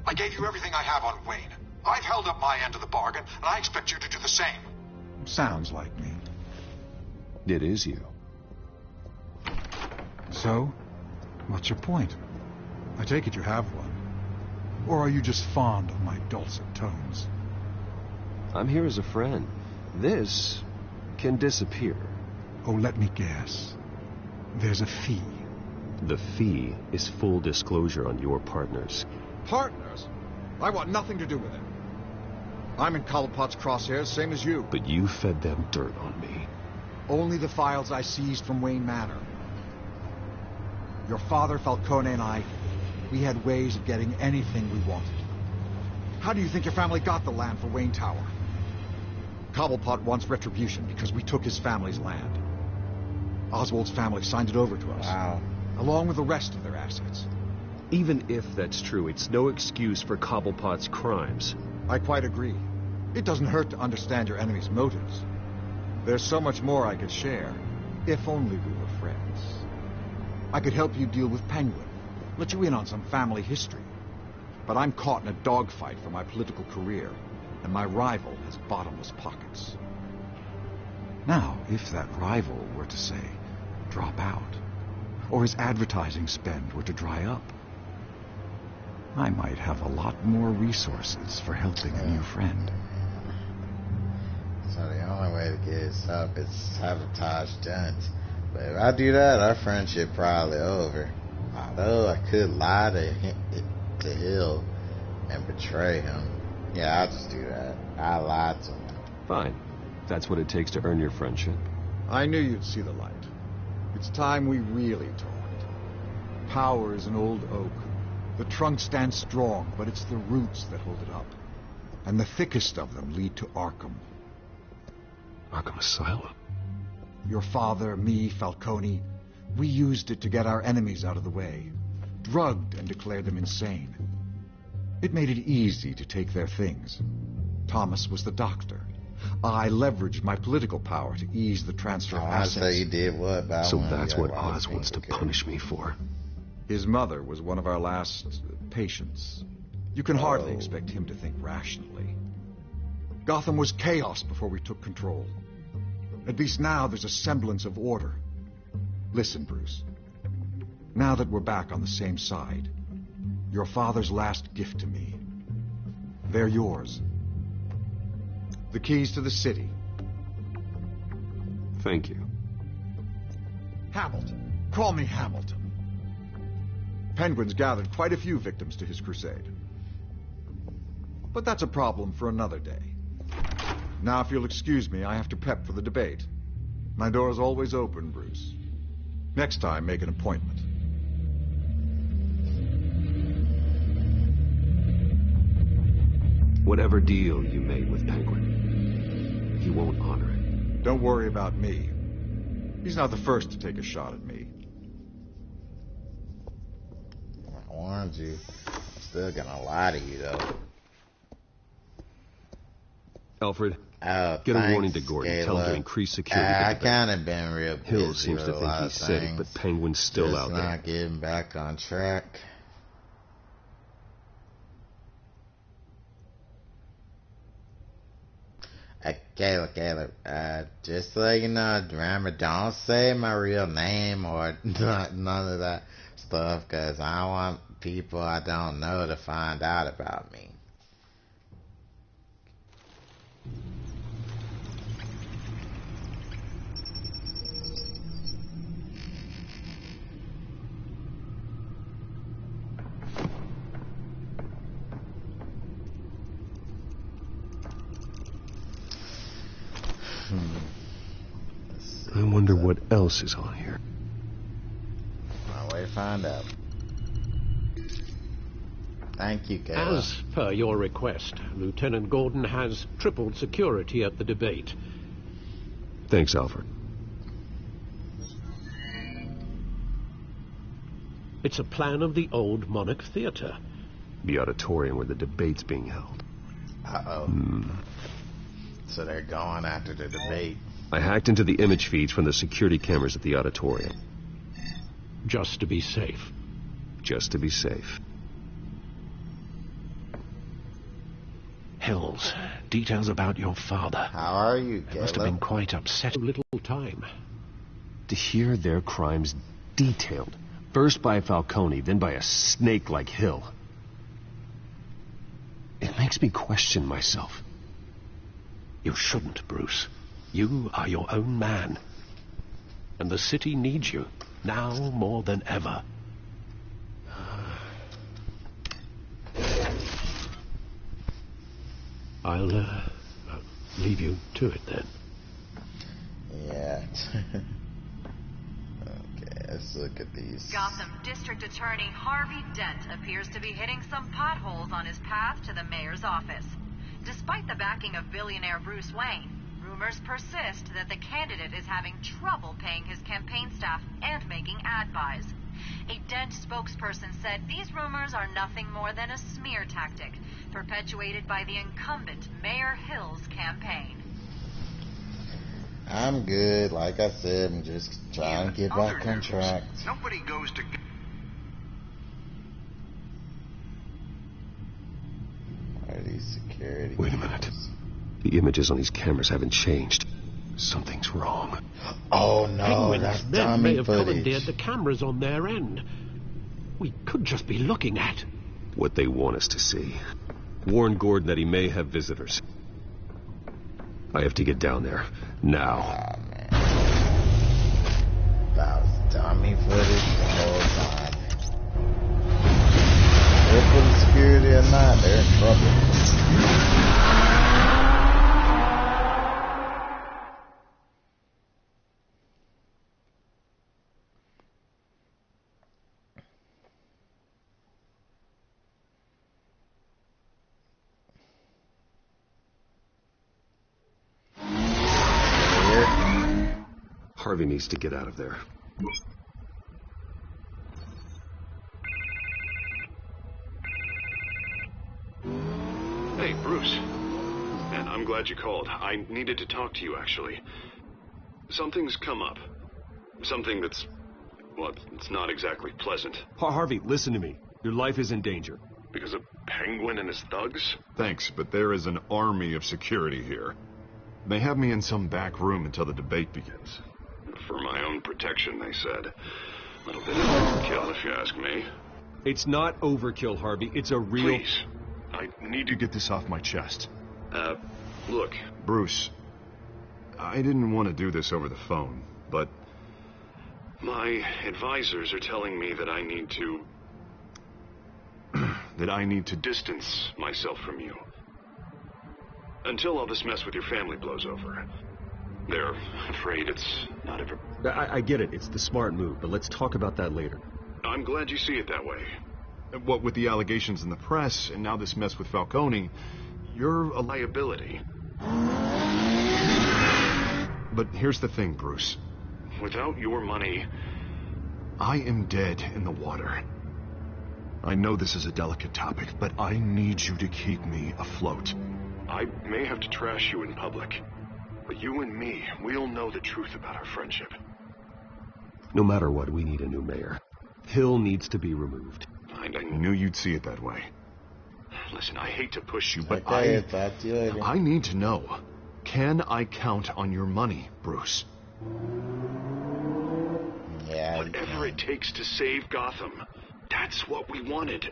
I gave you everything I have on Wayne. I've held up my end of the bargain, and I expect you to do the same. Sounds like me. It is you. So, what's your point? I take it you have one. Or are you just fond of my dulcet tones? I'm here as a friend. This can disappear. Oh, let me guess. There's a fee. The fee is full disclosure on your partners. Partners? I want nothing to do with it. I'm in Cobblepot's crosshairs, same as you. But you fed them dirt on me. Only the files I seized from Wayne Manor. Your father, Falcone, and I, we had ways of getting anything we wanted. How do you think your family got the land for Wayne Tower? Cobblepot wants retribution because we took his family's land. Oswald's family signed it over to us. Wow. Along with the rest of their assets. Even if that's true, it's no excuse for Cobblepot's crimes. I quite agree. It doesn't hurt to understand your enemy's motives. There's so much more I could share, if only we were friends. I could help you deal with Penguin, let you in on some family history. But I'm caught in a dogfight for my political career, and my rival has bottomless pockets. Now, if that rival were to, say, drop out, or his advertising spend were to dry up, I might have a lot more resources for helping a new friend. So the only way to get his help is sabotage Dent. But if I do that, our friendship probably over. Although I could lie to Hill and betray him. Yeah, I'll just do that. I lied to him. Fine. That's what it takes to earn your friendship. I knew you'd see the light. It's time we really talked. Power is an old oak. The trunk stands strong, but it's the roots that hold it up. And the thickest of them lead to Arkham. Arkham Asylum? Your father, me, Falcone, we used it to get our enemies out of the way. Drugged and declared them insane. It made it easy to take their things. Thomas was the doctor. I leveraged my political power to ease the transfer of assets. So you did what? So that's what Oz wants to punish me for. His mother was one of our last patients. You can hardly expect him to think rationally. Gotham was chaos before we took control. At least now there's a semblance of order. Listen, Bruce. Now that we're back on the same side, your father's last gift to me, they're yours. The keys to the city. Thank you. Hamilton. Call me Hamilton. Penguin's gathered quite a few victims to his crusade. But that's a problem for another day. Now, if you'll excuse me, I have to prep for the debate. My door's always open, Bruce. Next time, make an appointment. Whatever deal you made with Penguin, he won't honor it. Don't worry about me. He's not the first to take a shot at me. I warned you. I'm still gonna lie to you, though. Alfred, get a warning to Gordon. Caleb. Tell him to increase security. I kind of been real busy. Hill seems to think he's steady, but Penguin's still out there. Not getting back on track. Caleb, just so you know, remember, don't say my real name or none of that stuff, because I don't want people I don't know to find out about me. I wonder what else is on here. My way to find out. Thank you, Caleb. As per your request, Lieutenant Gordon has tripled security at the debate. Thanks, Alfred. It's a plan of the old Monarch Theater. The auditorium where the debate's being held. Uh-oh. So they're going after the debate. I hacked into the image feeds from the security cameras at the auditorium. Just to be safe. Just to be safe. Hills, details about your father. How are you, Caleb? They must have been quite upset. Little time. To hear their crimes detailed, first by Falcone, then by a snake like Hill. It makes me question myself. You shouldn't, Bruce. You are your own man. And the city needs you, now more than ever. I'll leave you to it then. Yeah. Okay, let's look at these. Gotham District Attorney Harvey Dent appears to be hitting some potholes on his path to the mayor's office. Despite the backing of billionaire Bruce Wayne, rumors persist that the candidate is having trouble paying his campaign staff and making ad buys. A Dent spokesperson said these rumors are nothing more than a smear tactic, perpetuated by the incumbent Mayor Hill's campaign. I'm good. Like I said, I'm just trying to get back on track. Nobody goes to... Why are these security? Wait a minute. The images on these cameras haven't changed. Something's wrong. Oh no, Penguin's that's men dummy may have footage. commandeered the cameras on their end. We could just be looking at what they want us to see. Warn Gordon that he may have visitors. I have to get down there. Now. Oh, man. That was dummy footage the whole time. They're for the security or not, they're in trouble. Harvey needs to get out of there. Hey, Bruce. Man, I'm glad you called. I needed to talk to you, actually. Something's come up. Something that's... well, it's not exactly pleasant. Harvey, listen to me. Your life is in danger. Because of Penguin and his thugs? Thanks, but there is an army of security here. They have me in some back room until the debate begins. For my own protection, they said. A little bit of overkill, if you ask me. It's not overkill, Harvey. It's a real... Please. I need to get this off my chest. Look, Bruce. I didn't want to do this over the phone, but... my advisors are telling me that I need to... that I need to distance myself from you. Until all this mess with your family blows over. They're afraid it's not ever... I get it. It's the smart move, but let's talk about that later. I'm glad you see it that way. What with the allegations in the press, and now this mess with Falcone, you're a liability. But here's the thing, Bruce. Without your money, I am dead in the water. I know this is a delicate topic, but I need you to keep me afloat. I may have to trash you in public, but you and me, we'll know the truth about our friendship. No matter what, we need a new mayor. Hill needs to be removed. I knew you'd see it that way. Listen, I hate to push you, but Okay, I need to know. Can I count on your money, Bruce? Yeah. Whatever it takes to save Gotham. That's what we wanted.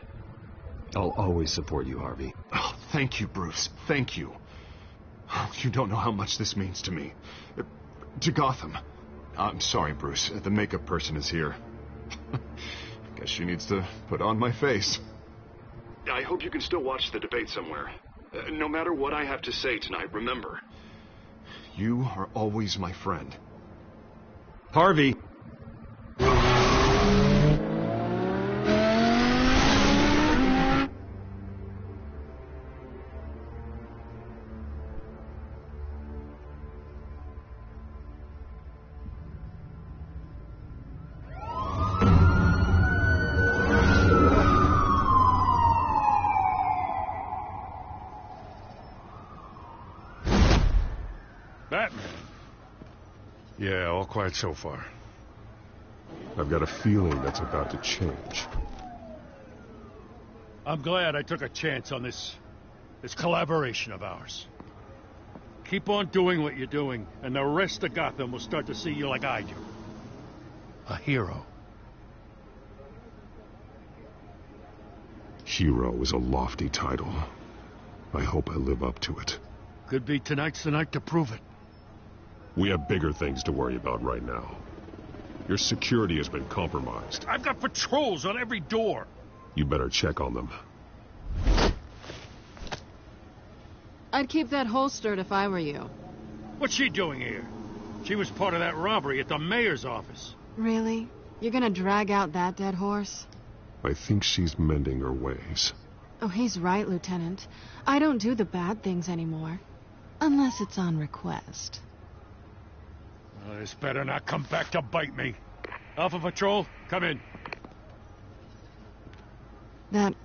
I'll always support you, Harvey. Oh, thank you, Bruce. Thank you. Oh, you don't know how much this means to me. To Gotham. I'm sorry, Bruce. The makeup person is here. Guess she needs to put on my face. I hope you can still watch the debate somewhere. No matter what I have to say tonight, remember, you are always my friend. Harvey! Batman. Yeah, all quiet so far. I've got a feeling that's about to change. I'm glad I took a chance on this collaboration of ours. Keep on doing what you're doing, and the rest of Gotham will start to see you like I do. A hero. Hero is a lofty title. I hope I live up to it. Could be tonight's the night to prove it. We have bigger things to worry about right now. Your security has been compromised. I've got patrols on every door. You better check on them. I'd keep that holstered if I were you. What's she doing here? She was part of that robbery at the mayor's office. Really? You're gonna drag out that dead horse? I think she's mending her ways. Oh, he's right, Lieutenant. I don't do the bad things anymore. Unless it's on request. Well, this better not come back to bite me. Alpha Patrol, come in. That,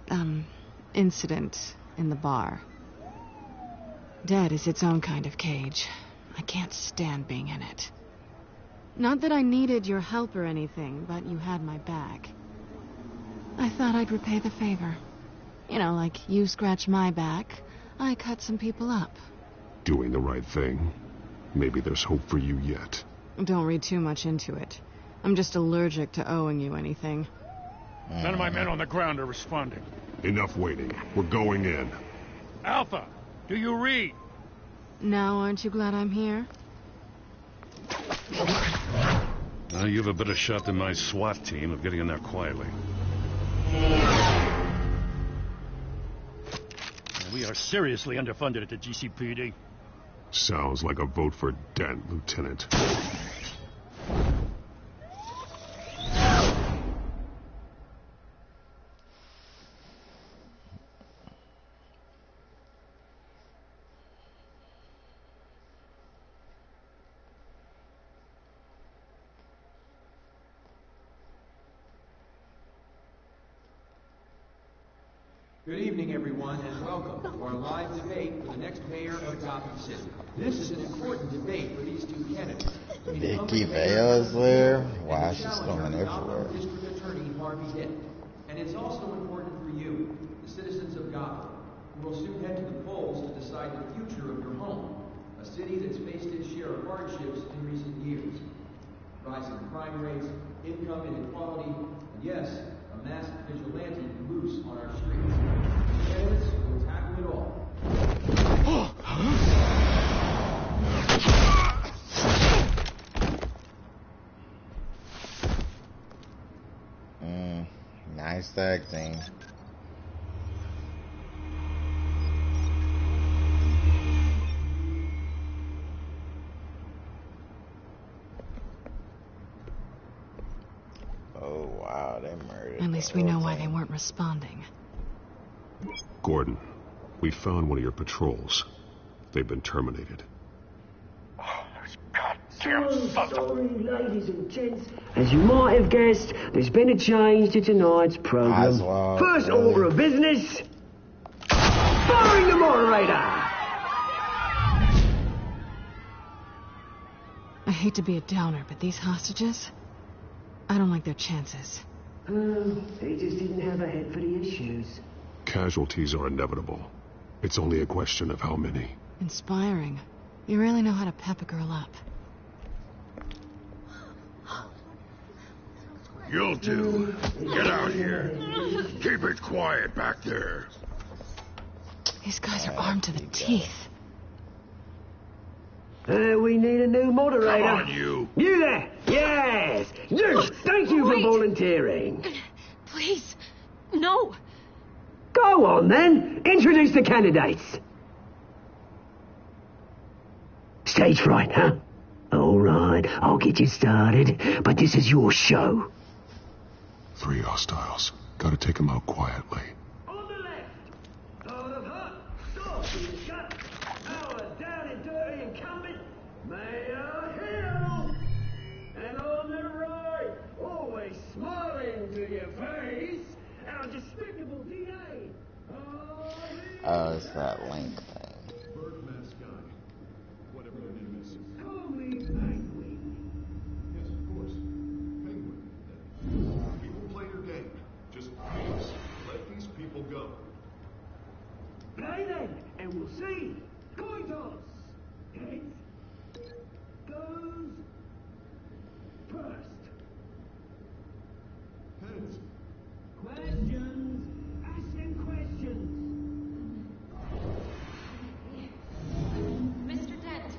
incident in the bar. Dead is its own kind of cage. I can't stand being in it. Not that I needed your help or anything, but you had my back. I thought I'd repay the favor. You know, like you scratch my back, I cut some people up. Doing the right thing. Maybe there's hope for you yet. Don't read too much into it. I'm just allergic to owing you anything. None of my men on the ground are responding. Enough waiting. We're going in. Alpha, do you read? Now aren't you glad I'm here? Well, you have a better shot than my SWAT team of getting in there quietly. We are seriously underfunded at the GCPD. Sounds like a vote for Dent, Lieutenant. Good evening, everyone, and welcome to our live debate for the next mayor of Gotham City. This is an important debate for these two candidates. Vicky Vale is there? Wow, she's going everywhere. District Attorney Harvey Dent. And it's also important for you, the citizens of Gotham, who will soon head to the polls to decide the future of your home, a city that's faced its share of hardships in recent years. Rising crime rates, income inequality, and yes, a masked vigilante loose on our streets. Candidates will tackle it all. Nice tag team. Oh wow, they murdered. At least we know why they weren't responding. Gordon, we found one of your patrols. They've been terminated. Sorry, ladies and gents. As you might have guessed, there's been a change to tonight's program. First order of business, firing the moderator. I hate to be a downer, but these hostages, I don't like their chances. They just didn't have a head for the issues. Casualties are inevitable. It's only a question of how many. Inspiring. You really know how to pep a girl up. You'll do. Get out here. Keep it quiet back there. These guys are armed to the teeth. We need a new moderator. Come on, you. You there. Yes. You. Thank you for volunteering. Please. No. Go on, then. Introduce the candidates. Stage fright, huh? All right, I'll get you started, but this is your show. 3 hostiles. Gotta take them out quietly. On the left, out of hot, soft and shut, our down and dirty incumbent, Mayor Hill. And on the right, always smiling to your face, our despicable DA. Oh, it's that Link thing. Play then, and we'll see. Coin toss. Heads goes first. Heads. Questions. Ask them questions. Mr. Dent,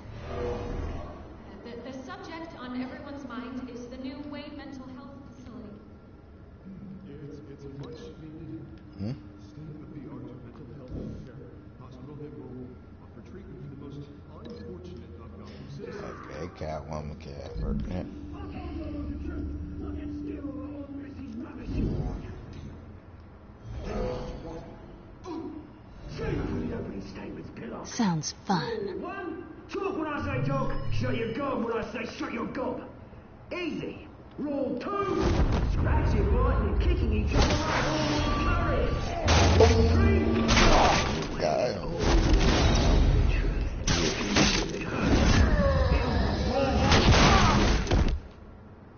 the subject on everyone's mind is the new Wayne Mental Health Facility. It's a much needed state-of-the-art mental health care hospital that will offer treatment for the most unfortunate of Gotham citizens. Okay, Catwoman, Catwoman. Sounds fun. One, talk when I say talk, shut your gob when I say shut your gob. Easy. Rule 2, scratching, biting, and kicking each other like all courage. 3, God.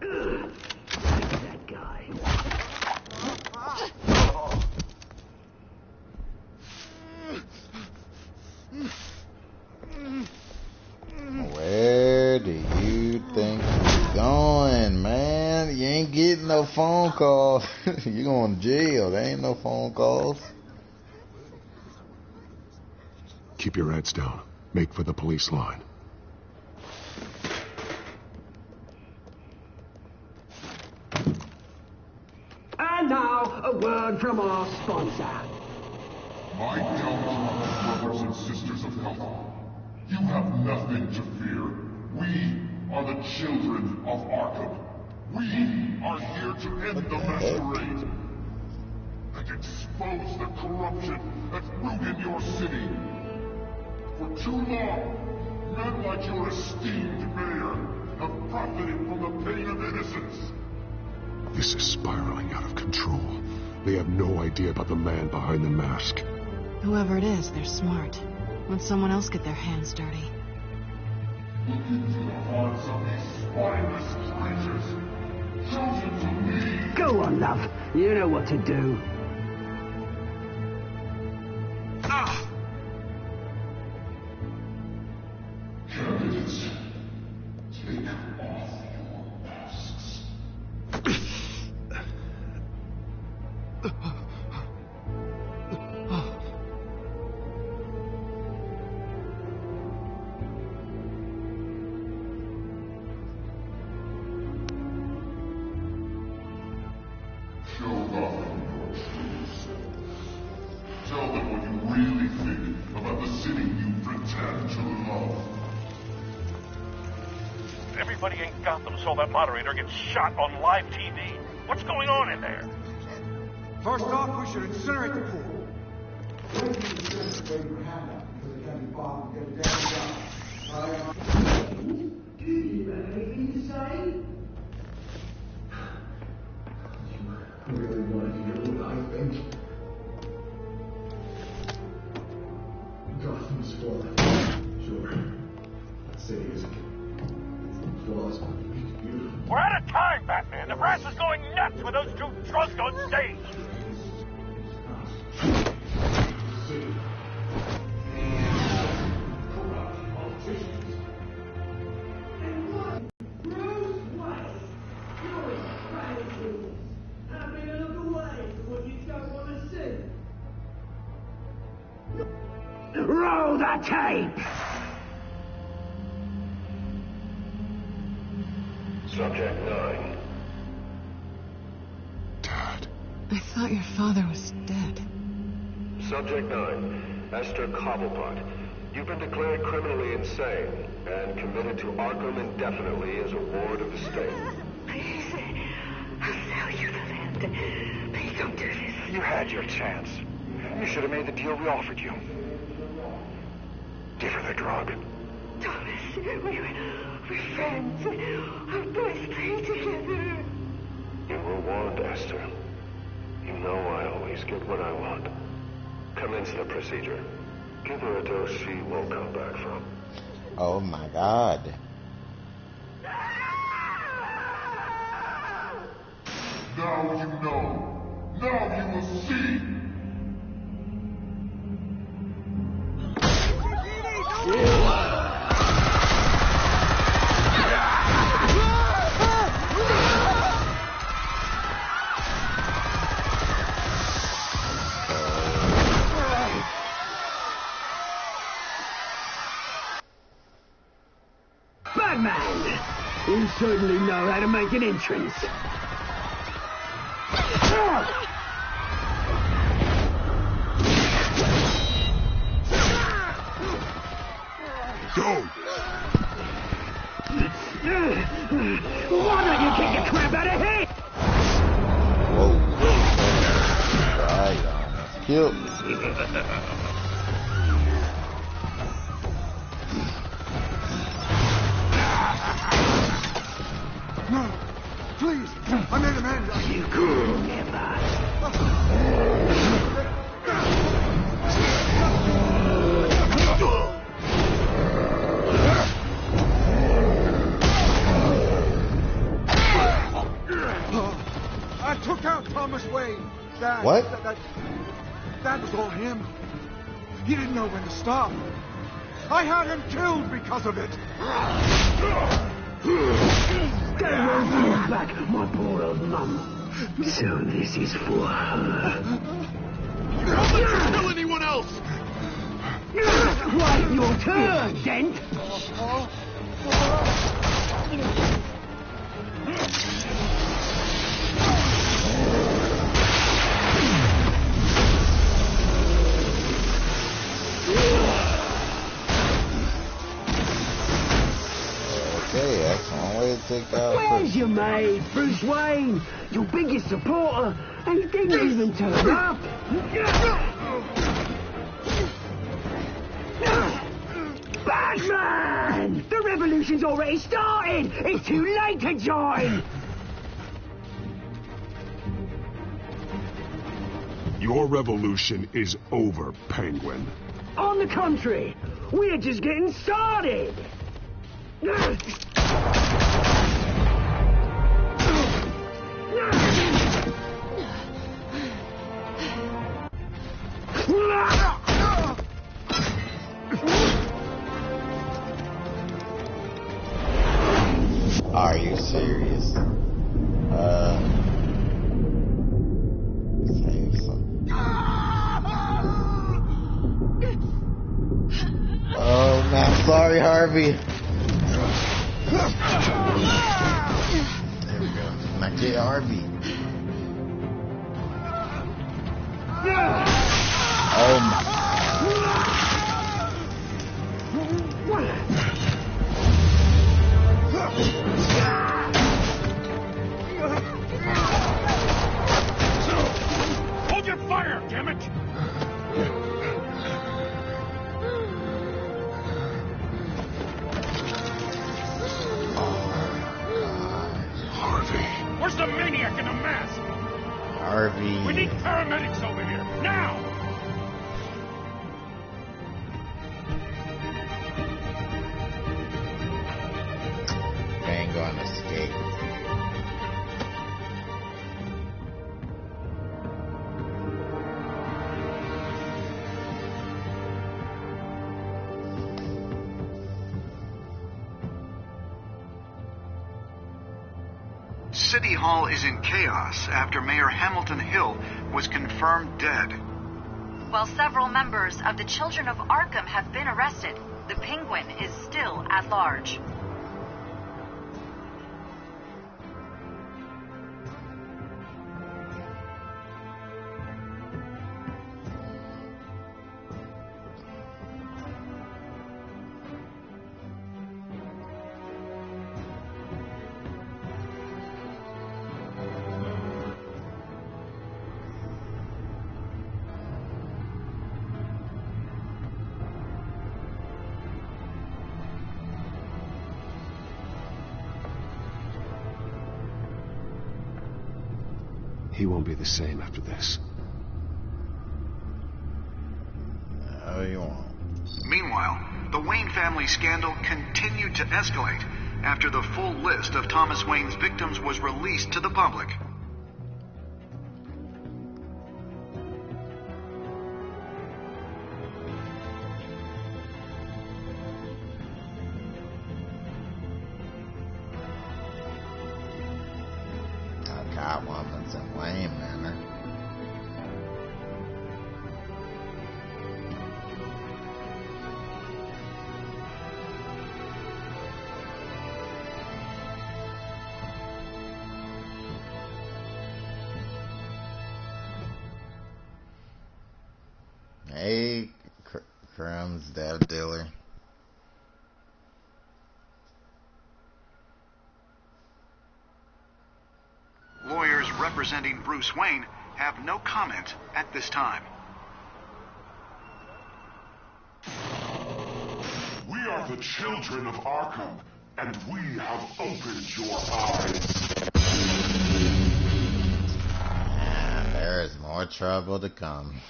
that guy. Where do you think you're going, man? You ain't getting no phone calls. You going to jail. There ain't no phone calls. Keep your heads down. Make for the police line. And now, a word from our sponsor. My downtrodden brothers and sisters of Hell, you have nothing to fear. We are the children of Arkham. We are here to end the masquerade and expose the corruption that's rooted your city. For too long, men like your esteemed mayor have profited from the pain of innocence. This is spiraling out of control. They have no idea about the man behind the mask. Whoever it is, they're smart. Let someone else get their hands dirty. Look into the hearts of these spineless creatures, chosen to lead. Go on, love. You know what to do. Candidates, take off your masks. Show Gotham your true self. Tell them what you really think about the city you pretend to love. Everybody in Gotham saw that moderator get shot on live TV. What's going on in there? First off, we should incinerate the pool. Do you have anything to say? You really want to hear what I think? Gotham's fallen. Sure. The city is flaws, but it's beautiful. We're out of time, Batman. The brass is going nuts with those two drunks on stage. Roll the tape! Subject 9. I thought your father was dead. Subject 9. Esther Cobblepot. You've been declared criminally insane and committed to Arkham indefinitely as a ward of the state. Please, I'll sell you the land. Please don't do this. You had your chance. You should have made the deal we offered you. Give her the drug. Thomas, we're friends. Our boys play together. You were warned, Esther. You know I always get what I want. Commence the procedure. Give her a dose she won't come back from. Oh my God. Now you know. Now you will see. Batman! You certainly know how to make an entrance. Go! Why don't you kick the crap out of here? Right on. Cute. No, please, I made him end. You could never. I took out Thomas Wayne. What? That was all him. He didn't know when to stop. I had him killed because of it. Get your back, my poor old mum. So this is for her. Don't let her kill anyone else! Wait your turn, Dent! Okay, that's one way to take out. Where's your mate, Bruce Wayne? Your biggest supporter, and he didn't even turn up. Batman! The revolution's already started! It's too late to join! Your revolution is over, Penguin. On the contrary, we're just getting started! Are you serious? Save some. Oh man, sorry, Harvey. There we go. Now get Harvey. Oh my. Hold your fire, damn it! Harvey. Where's the maniac in the mask? Harvey. We need paramedics over here, now! They ain't gonna escape. City Hall is in chaos after Mayor Hamilton Hill was confirmed dead. While several members of the Children of Arkham have been arrested, the Penguin is still at large. He won't be the same after this. No, you won't. Meanwhile, the Wayne family scandal continued to escalate after the full list of Thomas Wayne's victims was released to the public. Catwoman's in Wayne Manor. Hey, Crumb's dev dealer. Lawyers representing Bruce Wayne have no comment at this time. We are the children of Arkham, and we have opened your eyes. And there is more trouble to come.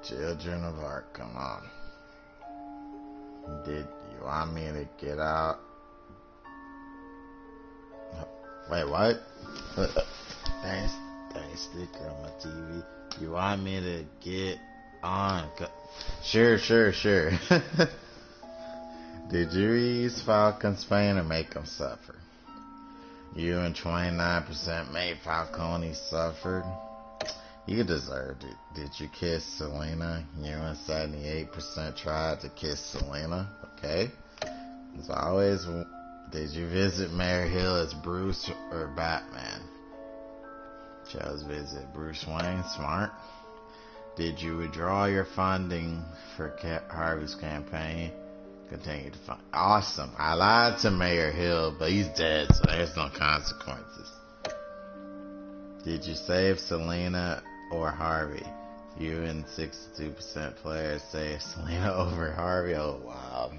Children of Arkham, on. Did you want me to get out? Wait, what? Thanks, sticker on my TV. You want me to get on? Sure. Did you ease Falcon's pain or make him suffer? You and 29% made Falcone suffered. You deserved it. Did you kiss Selena? You and 78% tried to kiss Selena. Okay. As always, did you visit Mayor Hill as Bruce or Batman? Chose visit Bruce Wayne. Smart. Did you withdraw your funding for Harvey's campaign? Continue to fund. Awesome. I lied to Mayor Hill, but he's dead, so there's no consequences. Did you save Selena or Harvey? You and 62% players say Selena over Harvey. Oh, wow.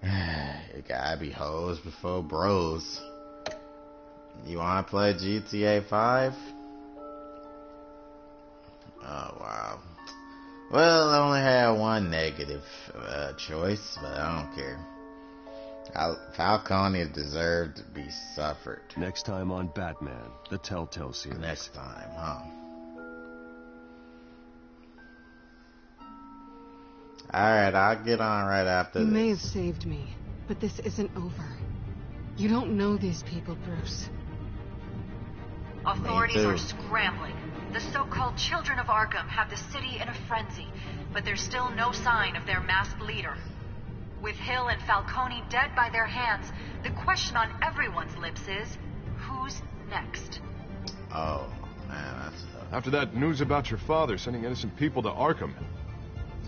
You gotta be hoes before bros. You wanna play GTA 5? Oh, wow. Well, I only had one negative choice, but I don't care. Falcone deserved to be suffered. Next time on Batman, the Telltale series. Next time, huh? Alright, I'll get on right after You this. may have saved me, but this isn't over. You don't know these people, Bruce. Authorities are scrambling. The so-called Children of Arkham have the city in a frenzy, but there's still no sign of their masked leader. With Hill and Falcone dead by their hands, the question on everyone's lips is, who's next? Oh, man, that's tough. After that news about your father sending innocent people to Arkham,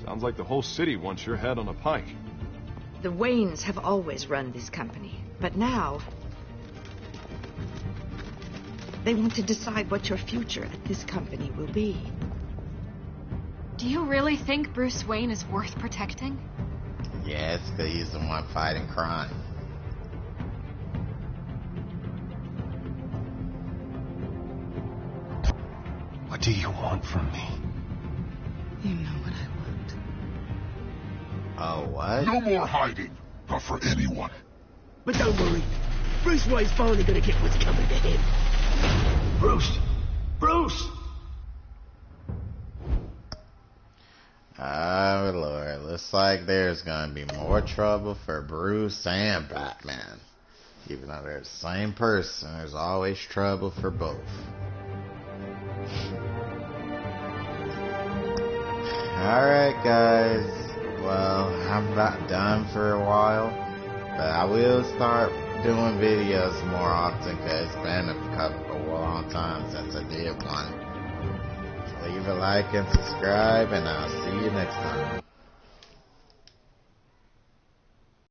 sounds like the whole city wants your head on a pike. The Waynes have always run this company, but now they want to decide what your future at this company will be. Do you really think Bruce Wayne is worth protecting? Yeah, it's because he's the one fighting crime. What do you want from me? You know what I want. Oh, what? No more hiding. Not for anyone. But don't worry. Bruce Wayne's finally gonna get what's coming to him. Bruce! Bruce! Oh, Lord. Looks like there's gonna be more trouble for Bruce and Batman. Even though they're the same person, there's always trouble for both. Alright, guys. Well, I'm not done for a while, but I will start doing videos more often because it's been a long time since I did one. Leave a like and subscribe, and I'll see you next time.